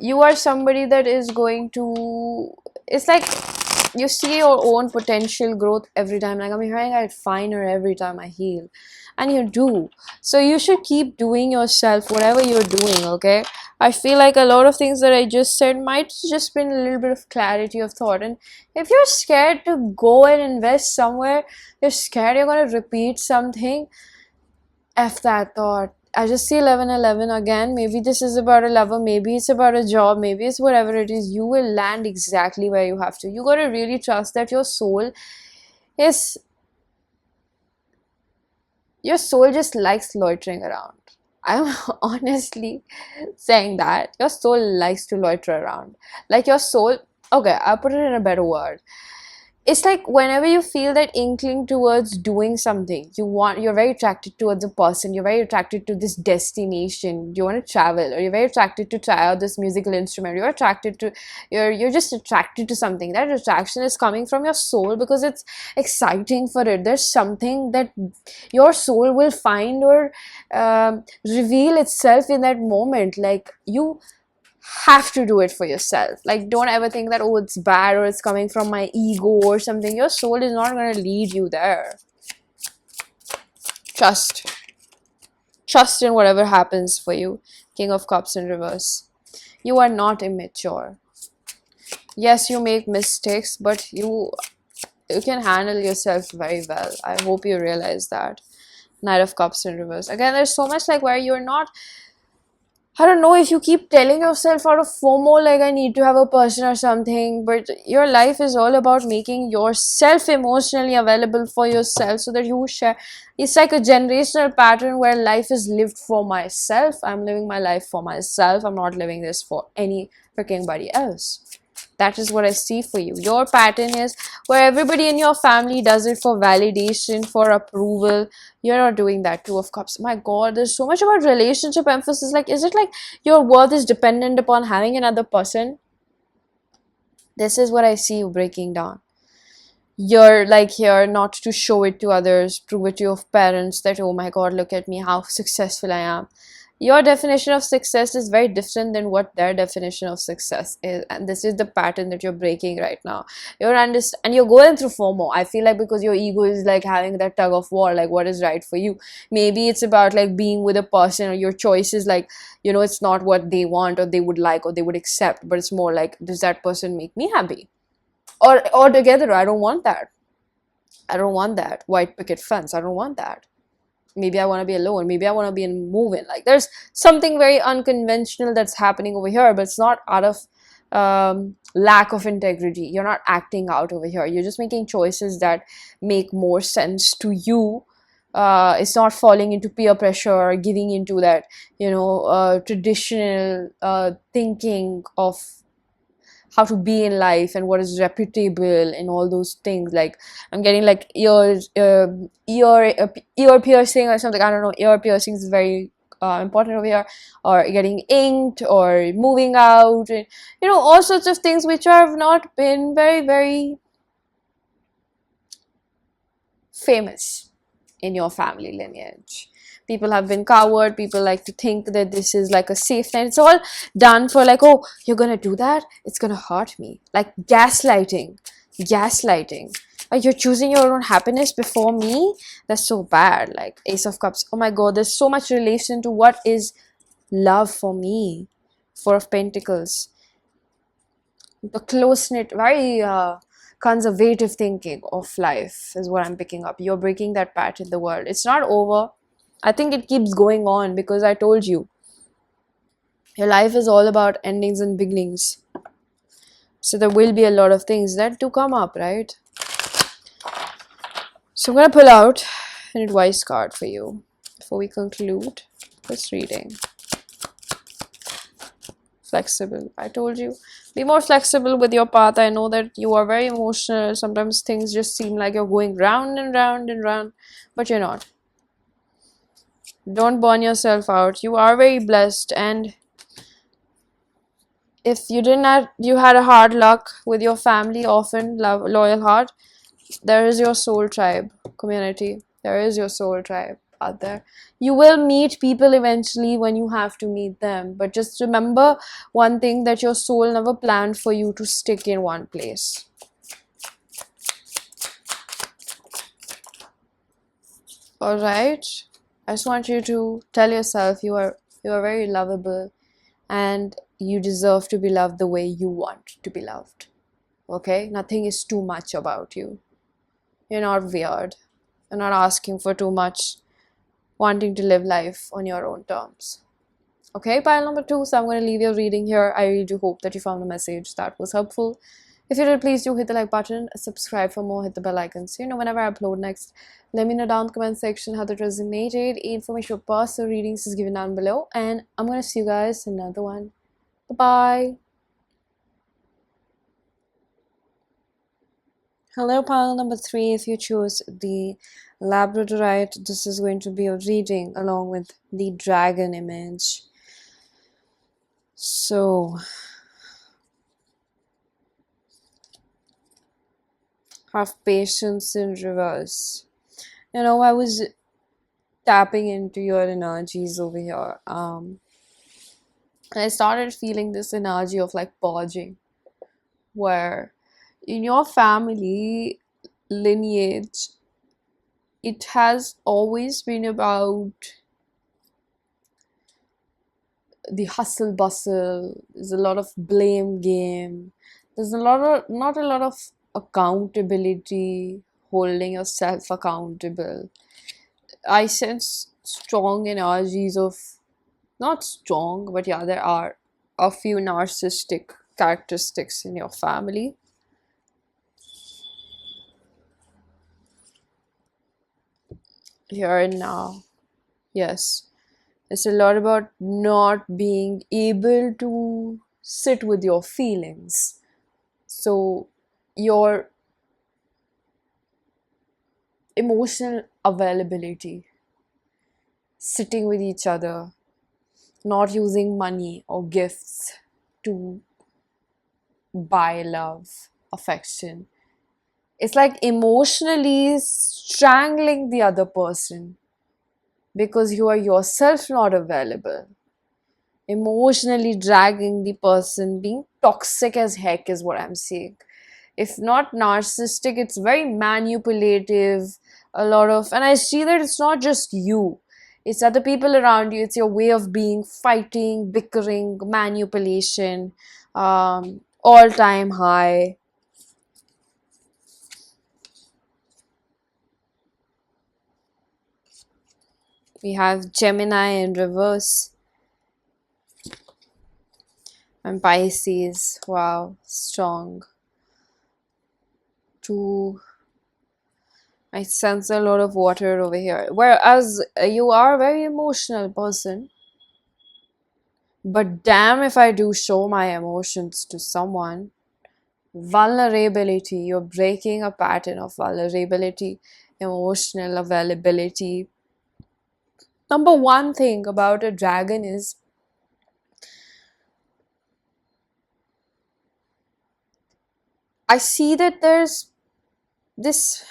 you are somebody that is going to, it's like you see your own potential growth every time. Like, I'm hearing I get finer every time I heal, and you do. So you should keep doing yourself whatever you're doing. Okay, I feel like a lot of things that I just said might just been a little bit of clarity of thought. And if you're scared to go and invest somewhere, you're scared you're going to repeat something, F that thought. I just see 1111 again. Maybe this is about a lover, maybe it's about a job, maybe it's whatever it is. You will land exactly where you have to. You gotta really trust that your soul is, your soul just likes loitering around. I'm honestly saying that your soul likes to loiter around. Like your soul, okay, I'll put it in a better word. It's like whenever you feel that inkling towards doing something, you're very attracted towards a person, you're very attracted to this destination, you want to travel, or you're very attracted to try out this musical instrument, you're just attracted to something. That attraction is coming from your soul because it's exciting for it. There's something that your soul will find or reveal itself in that moment. Like, you have to do it for yourself. Like, don't ever think that, oh, it's bad or it's coming from my ego or something. Your soul is not going to lead you there. Trust in whatever happens for you. King of Cups in reverse. You are not immature. Yes, you make mistakes, but you can handle yourself very well. I hope you realize that. Knight of Cups in reverse. Again, there's so much like where you're not, I don't know if you keep telling yourself out of FOMO, like I need to have a person or something, but your life is all about making yourself emotionally available for yourself so that you share. It's like a generational pattern where life is lived for myself. I'm living my life for myself. I'm not living this for any freaking body else. That is what I see for you. Your pattern is where everybody in your family does it for validation, for approval. You're not doing that. Two of Cups. My God, there's so much about relationship emphasis. Like, is it like your worth is dependent upon having another person? This is what I see you breaking down. You're like here not to show it to others, prove it to your parents that, oh my God, look at me, how successful I am. Your definition of success is very different than what their definition of success is, and this is the pattern that you're breaking right now. And you're going through FOMO. I feel like because your ego is like having that tug of war, like what is right for you. Maybe it's about like being with a person, or your choice is like, it's not what they want or they would like or they would accept, but it's more like, does that person make me happy? Or together, I don't want that. I don't want that white picket fence. I don't want that. Maybe I want to be alone. Maybe I want to be in moving. Like there's something very unconventional that's happening over here, but it's not out of lack of integrity. You're not acting out over here. You're just making choices that make more sense to you. It's not falling into peer pressure or giving into that, traditional thinking of how to be in life and what is reputable and all those things. Like I'm getting like ear piercing or something. I don't know. Ear piercing is very important over here, or getting inked or moving out, and all sorts of things which have not been very, very famous in your family lineage. People have been coward. People like to think that this is like a safe net. It's all done for like, oh, you're gonna do that, it's gonna hurt me. Like gaslighting. You're choosing your own happiness before me. That's so bad. Like Ace of Cups. Oh my God, there's so much relation to what is love for me. Four of Pentacles. The close-knit, very conservative thinking of life is what I'm picking up. You're breaking that pattern in the world. It's not over. I think it keeps going on because I told you, your life is all about endings and beginnings. So there will be a lot of things that do come up, right? So I'm going to pull out an advice card for you before we conclude this reading. Flexible. I told you, be more flexible with your path. I know that you are very emotional. Sometimes things just seem like you're going round and round and round, but you're not. Don't burn yourself out. You are very blessed, and if you had a hard luck with your family, often loyal heart, there is your soul tribe community. There is your soul tribe out there. You will meet people eventually when you have to meet them, but just remember one thing, that your soul never planned for you to stick in one place. All right, I just want you to tell yourself you are very lovable, and you deserve to be loved the way you want to be loved. Okay, nothing is too much about you. You're not weird. You're not asking for too much, wanting to live life on your own terms. Okay, pile number 2. So I'm going to leave your reading here. I really do hope that you found the message that was helpful. If you did, please do hit the like button, subscribe for more, hit the bell icon so you know whenever I upload next. Let me know down in the comment section how that resonated. Information for personal readings is given down below, and I'm going to see you guys in another one. Bye-bye. Hello, pile number 3. If you choose the Labradorite, this is going to be a reading along with the dragon image. So, have patience in reverse. I was tapping into your energies over here. And I started feeling this energy of like purging, where in your family lineage, it has always been about the hustle bustle. There's a lot of blame game. There's not a lot of accountability, holding yourself accountable. I sense strong energies of not strong, but yeah, there are a few narcissistic characteristics in your family. Here and now. Yes. It's a lot about not being able to sit with your feelings. So, your emotional availability, sitting with each other, not using money or gifts to buy love, affection. It's like emotionally strangling the other person because you are yourself not available. Emotionally dragging the person, being toxic as heck is what I'm saying. If not narcissistic, it's very manipulative. A lot of, and I see that it's not just you, it's other people around you. It's your way of being, fighting, bickering, manipulation, all time high. We have Gemini in reverse and Pisces. Wow, strong. Two. I sense a lot of water over here. Whereas you are a very emotional person, but damn if I do show my emotions to someone. Vulnerability, you're breaking a pattern of vulnerability, emotional availability. Number one thing about a dragon is I see that there's this.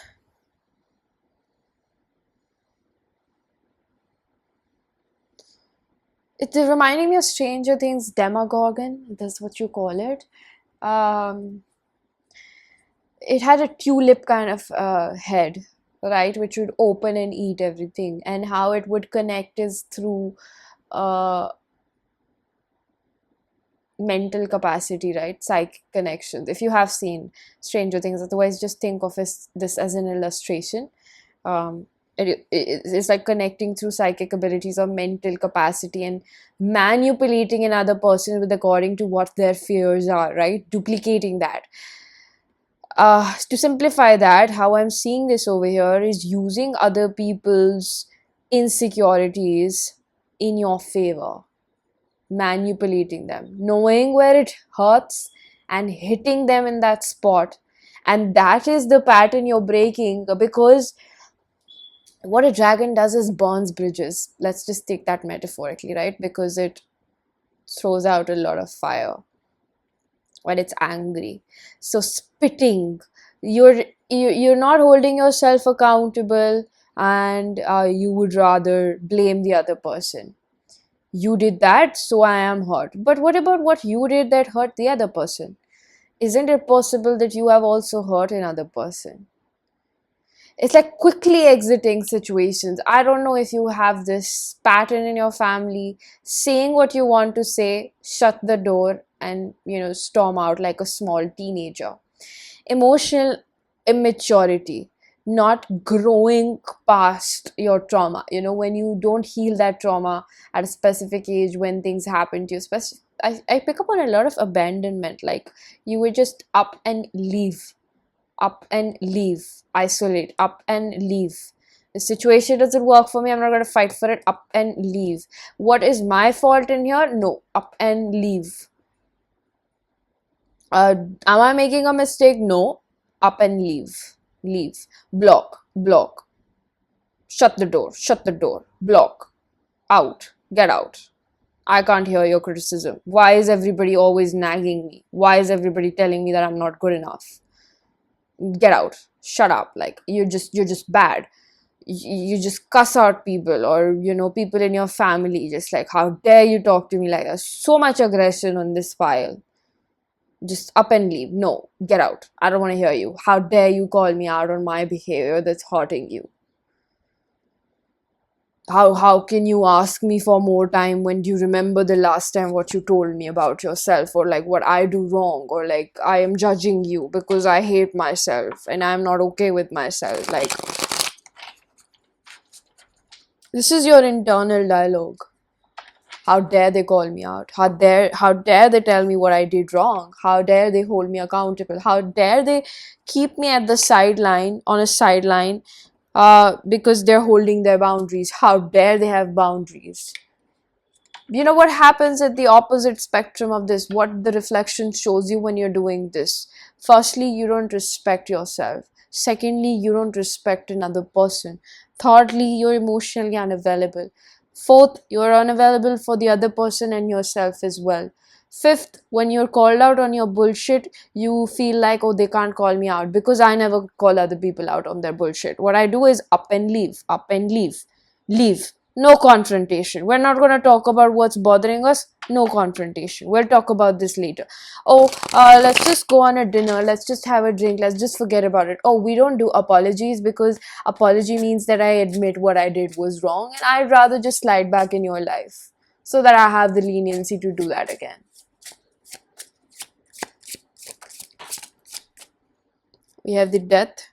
It's reminding me of Stranger Things Demogorgon. That's what you call it. Um, it had a tulip kind of head, right, which would open and eat everything, and how it would connect is through uh, mental capacity, right? Psychic connections. If you have seen Stranger Things, otherwise just think of this as an illustration. Um, it's like connecting through psychic abilities or mental capacity and manipulating another person with according to what their fears are, right? Duplicating that. To simplify that, how I'm seeing this over here is using other people's insecurities in your favor, manipulating them, knowing where it hurts and hitting them in that spot. And that is the pattern you're breaking, because what a dragon does is burns bridges. Let's just take that metaphorically, right? Because it throws out a lot of fire when it's angry. So spitting, you're not holding yourself accountable, and you would rather blame the other person. You did that, so I am hurt. But what about what you did that hurt the other person? Isn't it possible that you have also hurt another person? It's like quickly exiting situations. I don't know if you have this pattern in your family, saying what you want to say, shut the door, and storm out like a small teenager. Emotional immaturity, not growing past your trauma. When you don't heal that trauma at a specific age, when things happen to you, especially I pick up on a lot of abandonment. Like, you would just up and leave, isolate, up and leave. The situation doesn't work for me, I'm not going to fight for it, up and leave. What is my fault in here? No, up and leave. Am I making a mistake? No, up and leave. Block, shut the door, block, out, get out. I can't hear your criticism. Why is everybody always nagging me? Why is everybody telling me that I'm not good enough? Get out, shut up. Like, you're just bad. You just cuss out people, or people in your family, just like, how dare you talk to me like that? So much aggression on this file. Just up and leave. No, get out. I don't want to hear you. How dare you call me out on my behavior that's hurting you? How can you ask me for more time when do you remember the last time what you told me about yourself, or like what I do wrong, or like I am judging you because I hate myself and I'm not okay with myself? Like, this is your internal dialogue. How dare they call me out? How dare they tell me what I did wrong? How dare they hold me accountable? How dare they keep me at the sideline, on a sideline, because they're holding their boundaries? How dare they have boundaries? You know what happens at the opposite spectrum of this? What the reflection shows you when you're doing this? Firstly, you don't respect yourself. Secondly, you don't respect another person. Thirdly, you're emotionally unavailable. Fourth, you're unavailable for the other person and yourself as well. Fifth, when you're called out on your bullshit, you feel like, oh, they can't call me out because I never call other people out on their bullshit. What I do is up and leave, leave. No confrontation. We're not going to talk about what's bothering us. No confrontation. We'll talk about this later. Oh, let's just go on a dinner. Let's just have a drink. Let's just forget about it. Oh, we don't do apologies because apology means that I admit what I did was wrong and I'd rather just slide back in your life so that I have the leniency to do that again. We have the death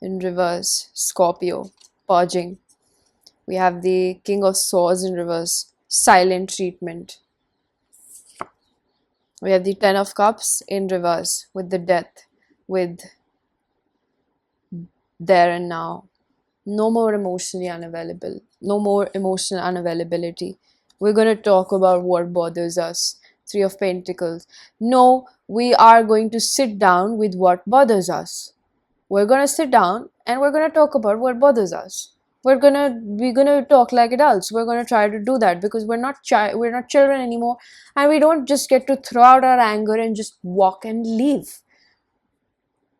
in reverse, Scorpio, purging. We have the King of Swords in reverse, silent treatment. We have the Ten of Cups in reverse with the death, with there and now. No more emotionally unavailable. No more emotional unavailability. We're going to talk about what bothers us. Three of Pentacles. No, we are going to sit down with what bothers us. We're going to sit down and we're going to talk about what bothers us. We're gonna talk like adults. We're gonna try to do that because we're not children anymore, and we don't just get to throw out our anger and just walk and leave.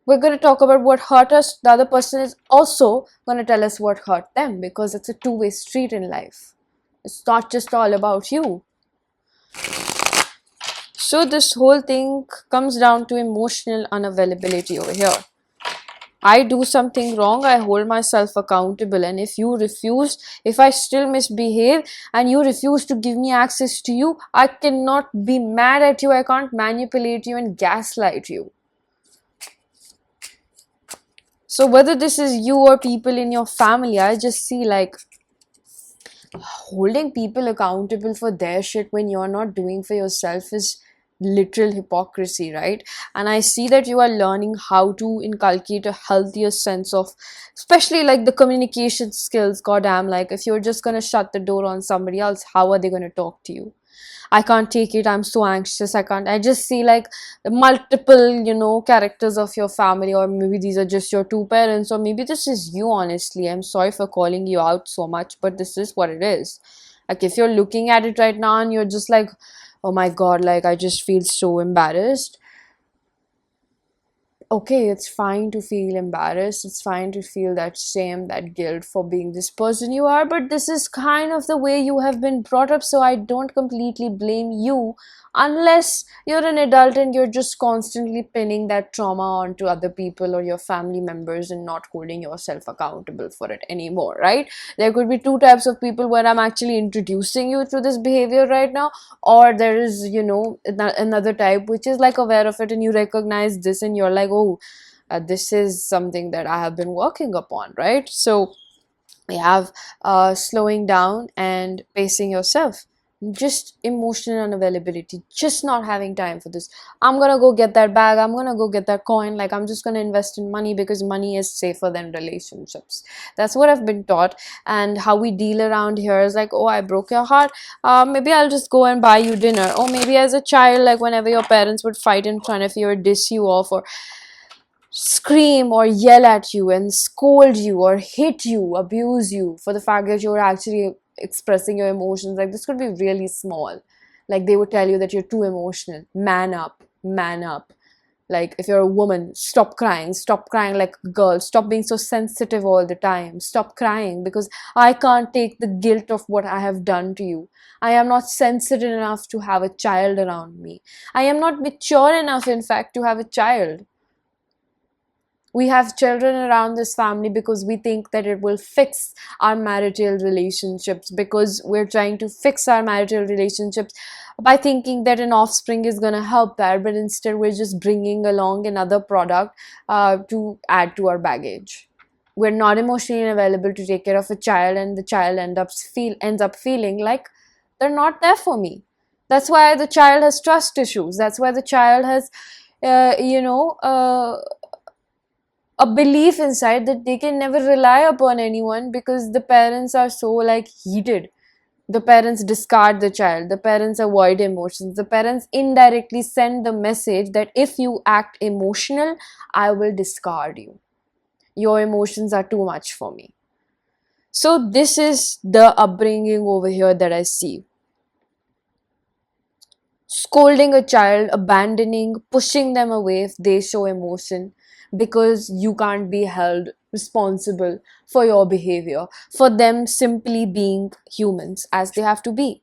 We're gonna talk about what hurt us. The other person is also gonna tell us what hurt them, because it's a two-way street in life. It's not just all about you. So this whole thing comes down to emotional unavailability over here. I do something wrong, I hold myself accountable, and if I still misbehave and you refuse to give me access to you, I cannot be mad at you, I can't manipulate you and gaslight you. So whether this is you or people in your family, I just see like holding people accountable for their shit when you're not doing for yourself is literal hypocrisy, right? And I see that you are learning how to inculcate a healthier sense of, especially like the communication skills. Goddamn, like if you're just gonna shut the door on somebody else, how are they gonna talk to you? I can't take it, I'm so anxious, I just see like multiple characters of your family, or maybe these are just your two parents, or maybe this is you. Honestly, I'm sorry for calling you out so much, but this is what it is. Like if you're looking at it right now and you're just like, oh my god, like I just feel so embarrassed. Okay, it's fine to feel embarrassed, it's fine to feel that shame, that guilt for being this person you are, but this is kind of the way you have been brought up, so I don't completely blame you, unless you're an adult and you're just constantly pinning that trauma onto other people or your family members and not holding yourself accountable for it anymore, right? There could be two types of people where I'm actually introducing you to this behavior right now, or there is another type which is like aware of it and you recognize this and you're like, oh, this is something that I have been working upon, right? So we have slowing down and pacing yourself, just emotional unavailability, just not having time for this. I'm gonna go get that bag, I'm gonna go get that coin, like I'm just gonna invest in money because money is safer than relationships. That's what I've been taught. And how we deal around here is like, oh, I broke your heart, maybe I'll just go and buy you dinner. Or maybe as a child, like whenever your parents would fight in front of you or diss you off or scream or yell at you and scold you or hit you, abuse you for the fact that you're actually expressing your emotions. Like this could be really small. Like they would tell you that you're too emotional. Man up, man up. Like if you're a woman, stop crying like a girl, stop being so sensitive all the time, stop crying because I can't take the guilt of what I have done to you. I am not sensitive enough to have a child around me. I am not mature enough, in fact, to have a child. We have children around this family because we think that it will fix our marital relationships, because we're trying to fix our marital relationships by thinking that an offspring is going to help that, but instead we're just bringing along another product to add to our baggage. We're not emotionally available to take care of a child, and the child ends up feeling like They're not there for me. That's why the child has trust issues. That's why the child has, a belief inside that they can never rely upon anyone because the parents are so like heated. The parents discard the child. The parents avoid emotions. The parents indirectly send the message that if you act emotional, I will discard you. Your emotions are too much for me. So this is the upbringing over here that I see. Scolding a child, abandoning, pushing them away if they show emotion because you can't be held responsible for your behavior, for them simply being humans as they have to be.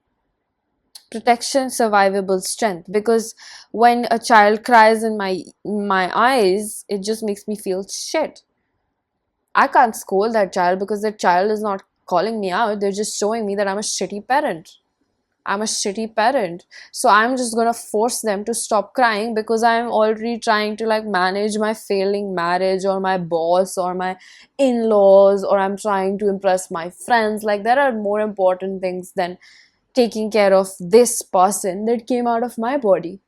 Protection, survivable strength, because when a child cries in my eyes, it just makes me feel shit. I can't scold that child because that child is not calling me out. They're just showing me that I'm a shitty parent. I'm a shitty parent. So I'm just gonna force them to stop crying because I'm already trying to like manage my failing marriage or my boss or my in-laws, or I'm trying to impress my friends. Like there are more important things than taking care of this person that came out of my body.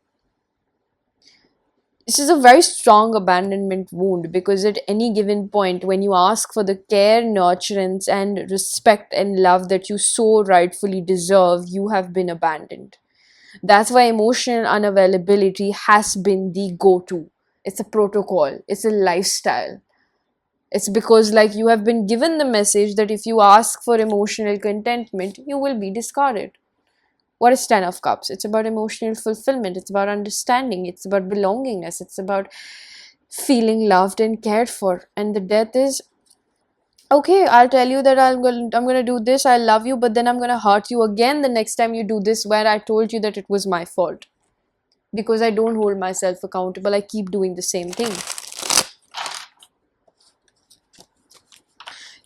This is a very strong abandonment wound because at any given point, when you ask for the care, nurturance, and respect and love that you so rightfully deserve, you have been abandoned. That's why emotional unavailability has been the go to. It's a protocol, it's a lifestyle. It's because, like, you have been given the message that if you ask for emotional contentment, you will be discarded. What is 10 of Cups? It's about emotional fulfillment. It's about understanding. It's about belongingness. It's about feeling loved and cared for. And the death is, okay, I'll tell you that I'm gonna do this. I love you, but then I'm gonna hurt you again the next time you do this, where I told you that it was my fault. Because I don't hold myself accountable. I keep doing the same thing.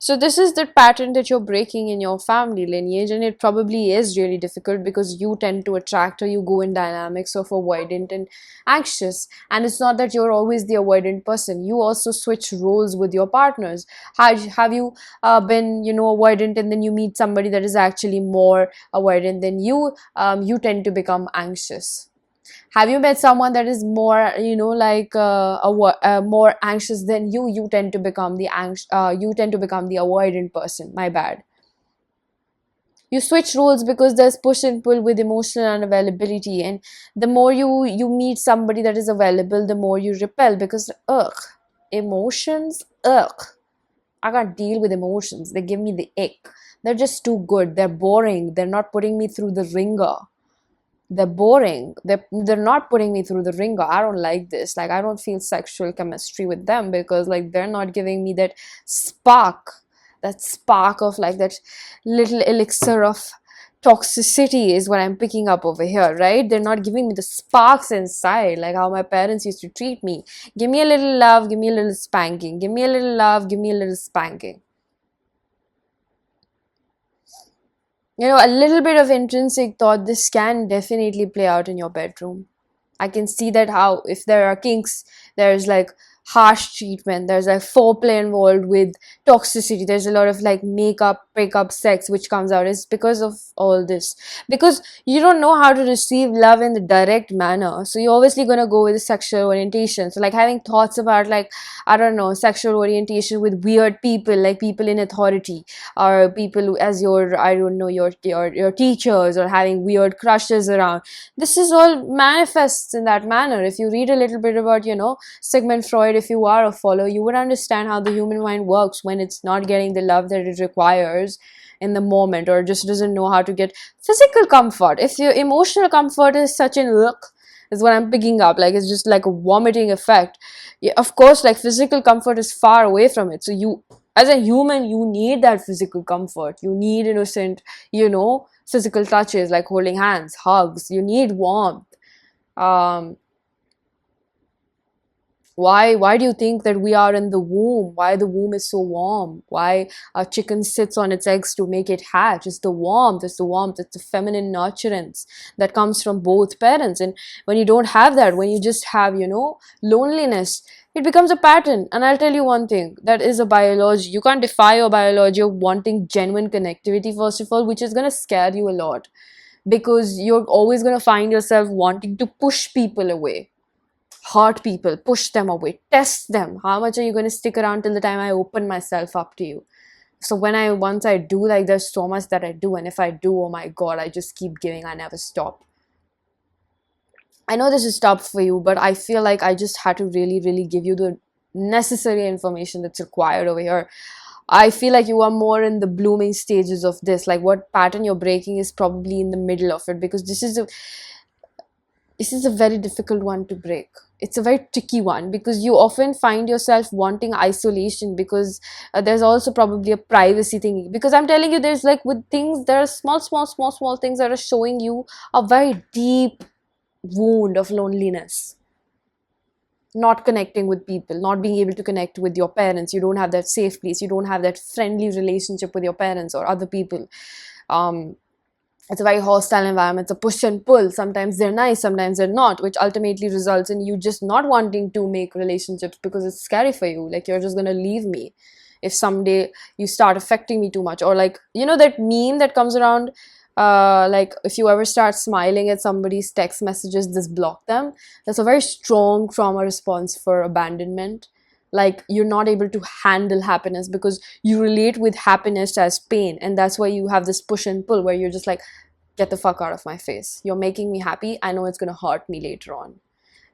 So this is the pattern that you're breaking in your family lineage, and it probably is really difficult because you tend to attract, or you go in dynamics of avoidant and anxious. And it's not that you're always the avoidant person. You also switch roles with your partners. Have you been, avoidant, and then you meet somebody that is actually more avoidant than you? You tend to become anxious. Have you met someone that is more, more anxious than you? You tend to become the avoidant person. My bad. You switch roles because there's push and pull with emotional unavailability, and the more you meet somebody that is available, the more you repel because emotions, I can't deal with emotions. They give me the ick. They're just too good. They're boring. They're not putting me through the ringer. They're boring. They're not putting me through the ringer. I don't like this. Like, I don't feel sexual chemistry with them because like they're not giving me that spark of like that little elixir of toxicity is what I'm picking up over here, right? They're not giving me the sparks inside, like how my parents used to treat me. Give me a little love, give me a little spanking. Give me a little love, give me a little spanking. A little bit of intrinsic thought, this can definitely play out in your bedroom. I can see that how if there are kinks, there's like harsh treatment, there's like foreplay involved with toxicity, there's a lot of like makeup, breakup, sex which comes out. Is because of all this, because you don't know how to receive love in the direct manner, so you're obviously going to go with sexual orientation. So like having thoughts about like, I don't know, sexual orientation with weird people, like people in authority, or people as your, I don't know, your teachers, or having weird crushes around. This is all manifests in that manner. If you read a little bit about, Sigmund Freud, if you are a follower, you would understand how the human mind works when it's not getting the love that it requires in the moment, or just doesn't know how to get physical comfort. If your emotional comfort is such an is what I'm picking up, like it's just like a vomiting effect. Yeah, of course, like physical comfort is far away from it. So you, as a human, you need that physical comfort. You need innocent, physical touches like holding hands, hugs. You need warmth. Why do you think that we are in the womb? Why the womb is so warm? Why a chicken sits on its eggs to make it hatch? It's the warmth. It's the feminine nurturance that comes from both parents. And when you don't have that, when you just have, loneliness, it becomes a pattern. And I'll tell you one thing, that is a biology. You can't defy your biology of wanting genuine connectivity, first of all, which is going to scare you a lot. because you're always going to find yourself wanting to push people away, hurt people, push them away, test them. How much are you going to stick around till the time I open myself up to you? So once I do, like, there's so much that I do, and if I do, oh my god, I just keep giving, I never stop. I know this is tough for you, but I feel like I just had to really, really give you the necessary information that's required over here. I feel like you are more in the blooming stages of this. Like, what pattern you're breaking is probably in the middle of it, because this is a very difficult one to break. It's a very tricky one, because you often find yourself wanting isolation, because there's also probably a privacy thing. Because I'm telling you, there's, like, with things, there are small things that are showing you a very deep wound of loneliness, not connecting with people, not being able to connect with your parents. You don't have that safe place, you don't have that friendly relationship with your parents or other people. It's a very hostile environment. It's a push and pull. Sometimes they're nice, sometimes they're not, which ultimately results in you just not wanting to make relationships because it's scary for you. Like, you're just gonna leave me if someday you start affecting me too much. Or, like, you know that meme that comes around, like, if you ever start smiling at somebody's text messages, just block them. That's a very strong trauma response for abandonment. Like, you're not able to handle happiness because you relate with happiness as pain, and that's why you have this push and pull where you're just like, get the fuck out of my face. You're making me happy, I know it's going to hurt me later on.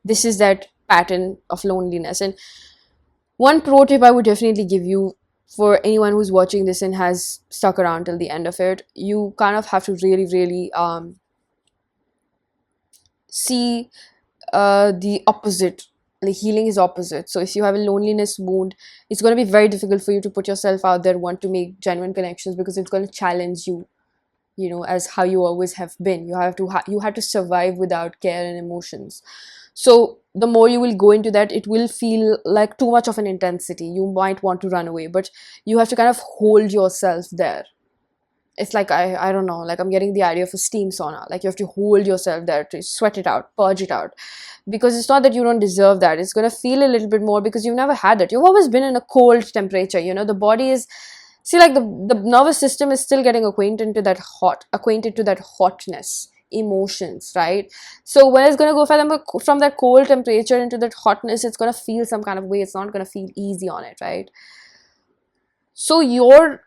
This is that pattern of loneliness. And one pro tip I would definitely give you, for anyone who's watching this and has stuck around till the end of it, you kind of have to really, really see the opposite. Like, healing is opposite. So if you have a loneliness wound, it's going to be very difficult for you to put yourself out there, want to make genuine connections, because it's going to challenge you, you know, as how you always have been. You have to you had to survive without care and emotions. So the more you will go into that, it will feel like too much of an intensity. You might want to run away, but you have to kind of hold yourself there. It's like, I don't know, like, I'm getting the idea of a steam sauna. Like, you have to hold yourself there to sweat it out, purge it out, because it's not that you don't deserve that. It's going to feel a little bit more because you've never had that. You've always been in a cold temperature, you know. The body is, see, like, the nervous system is still getting acquainted to that hotness, emotions, right? So when it's going to go from that cold temperature into that hotness, it's going to feel some kind of way. It's not going to feel easy on it, right? So your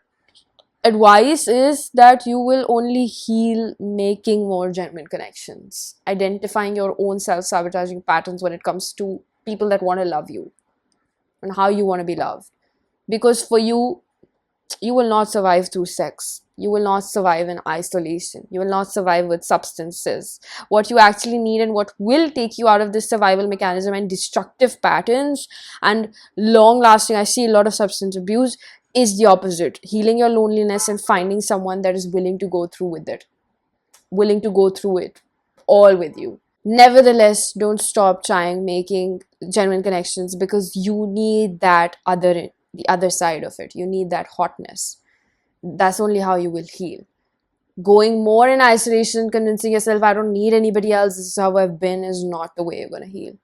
advice is that you will only heal making more genuine connections, identifying your own self-sabotaging patterns when it comes to people that want to love you and how you want to be loved. Because for you, you will not survive through sex. You will not survive in isolation. You will not survive with substances. What you actually need, and what will take you out of this survival mechanism and destructive patterns and long lasting, I see a lot of substance abuse, is the opposite. Healing your loneliness and finding someone that is willing to go through with it, willing to go through it all with you. Nevertheless, don't stop trying making genuine connections, because you need the other side of it. You need that hotness. That's only how you will heal. Going more in isolation, convincing yourself, I don't need anybody else, this is how I've been, is not the way you're going to heal.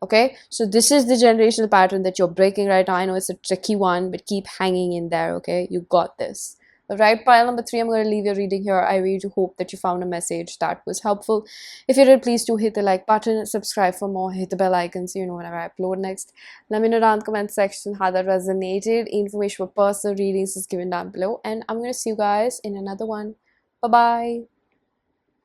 Okay, so this is the generational pattern that you're breaking right now. I know it's a tricky one, but keep hanging in there, okay? You got this. All right, pile number 3, I'm going to leave your reading here. I really do hope that you found a message that was helpful. If you did, please do hit the like button, subscribe for more, hit the bell icon so you know whenever I upload next. Let me know down in the comment section how that resonated. Information for personal readings is given down below, and I'm going to see you guys in another one. Bye-bye.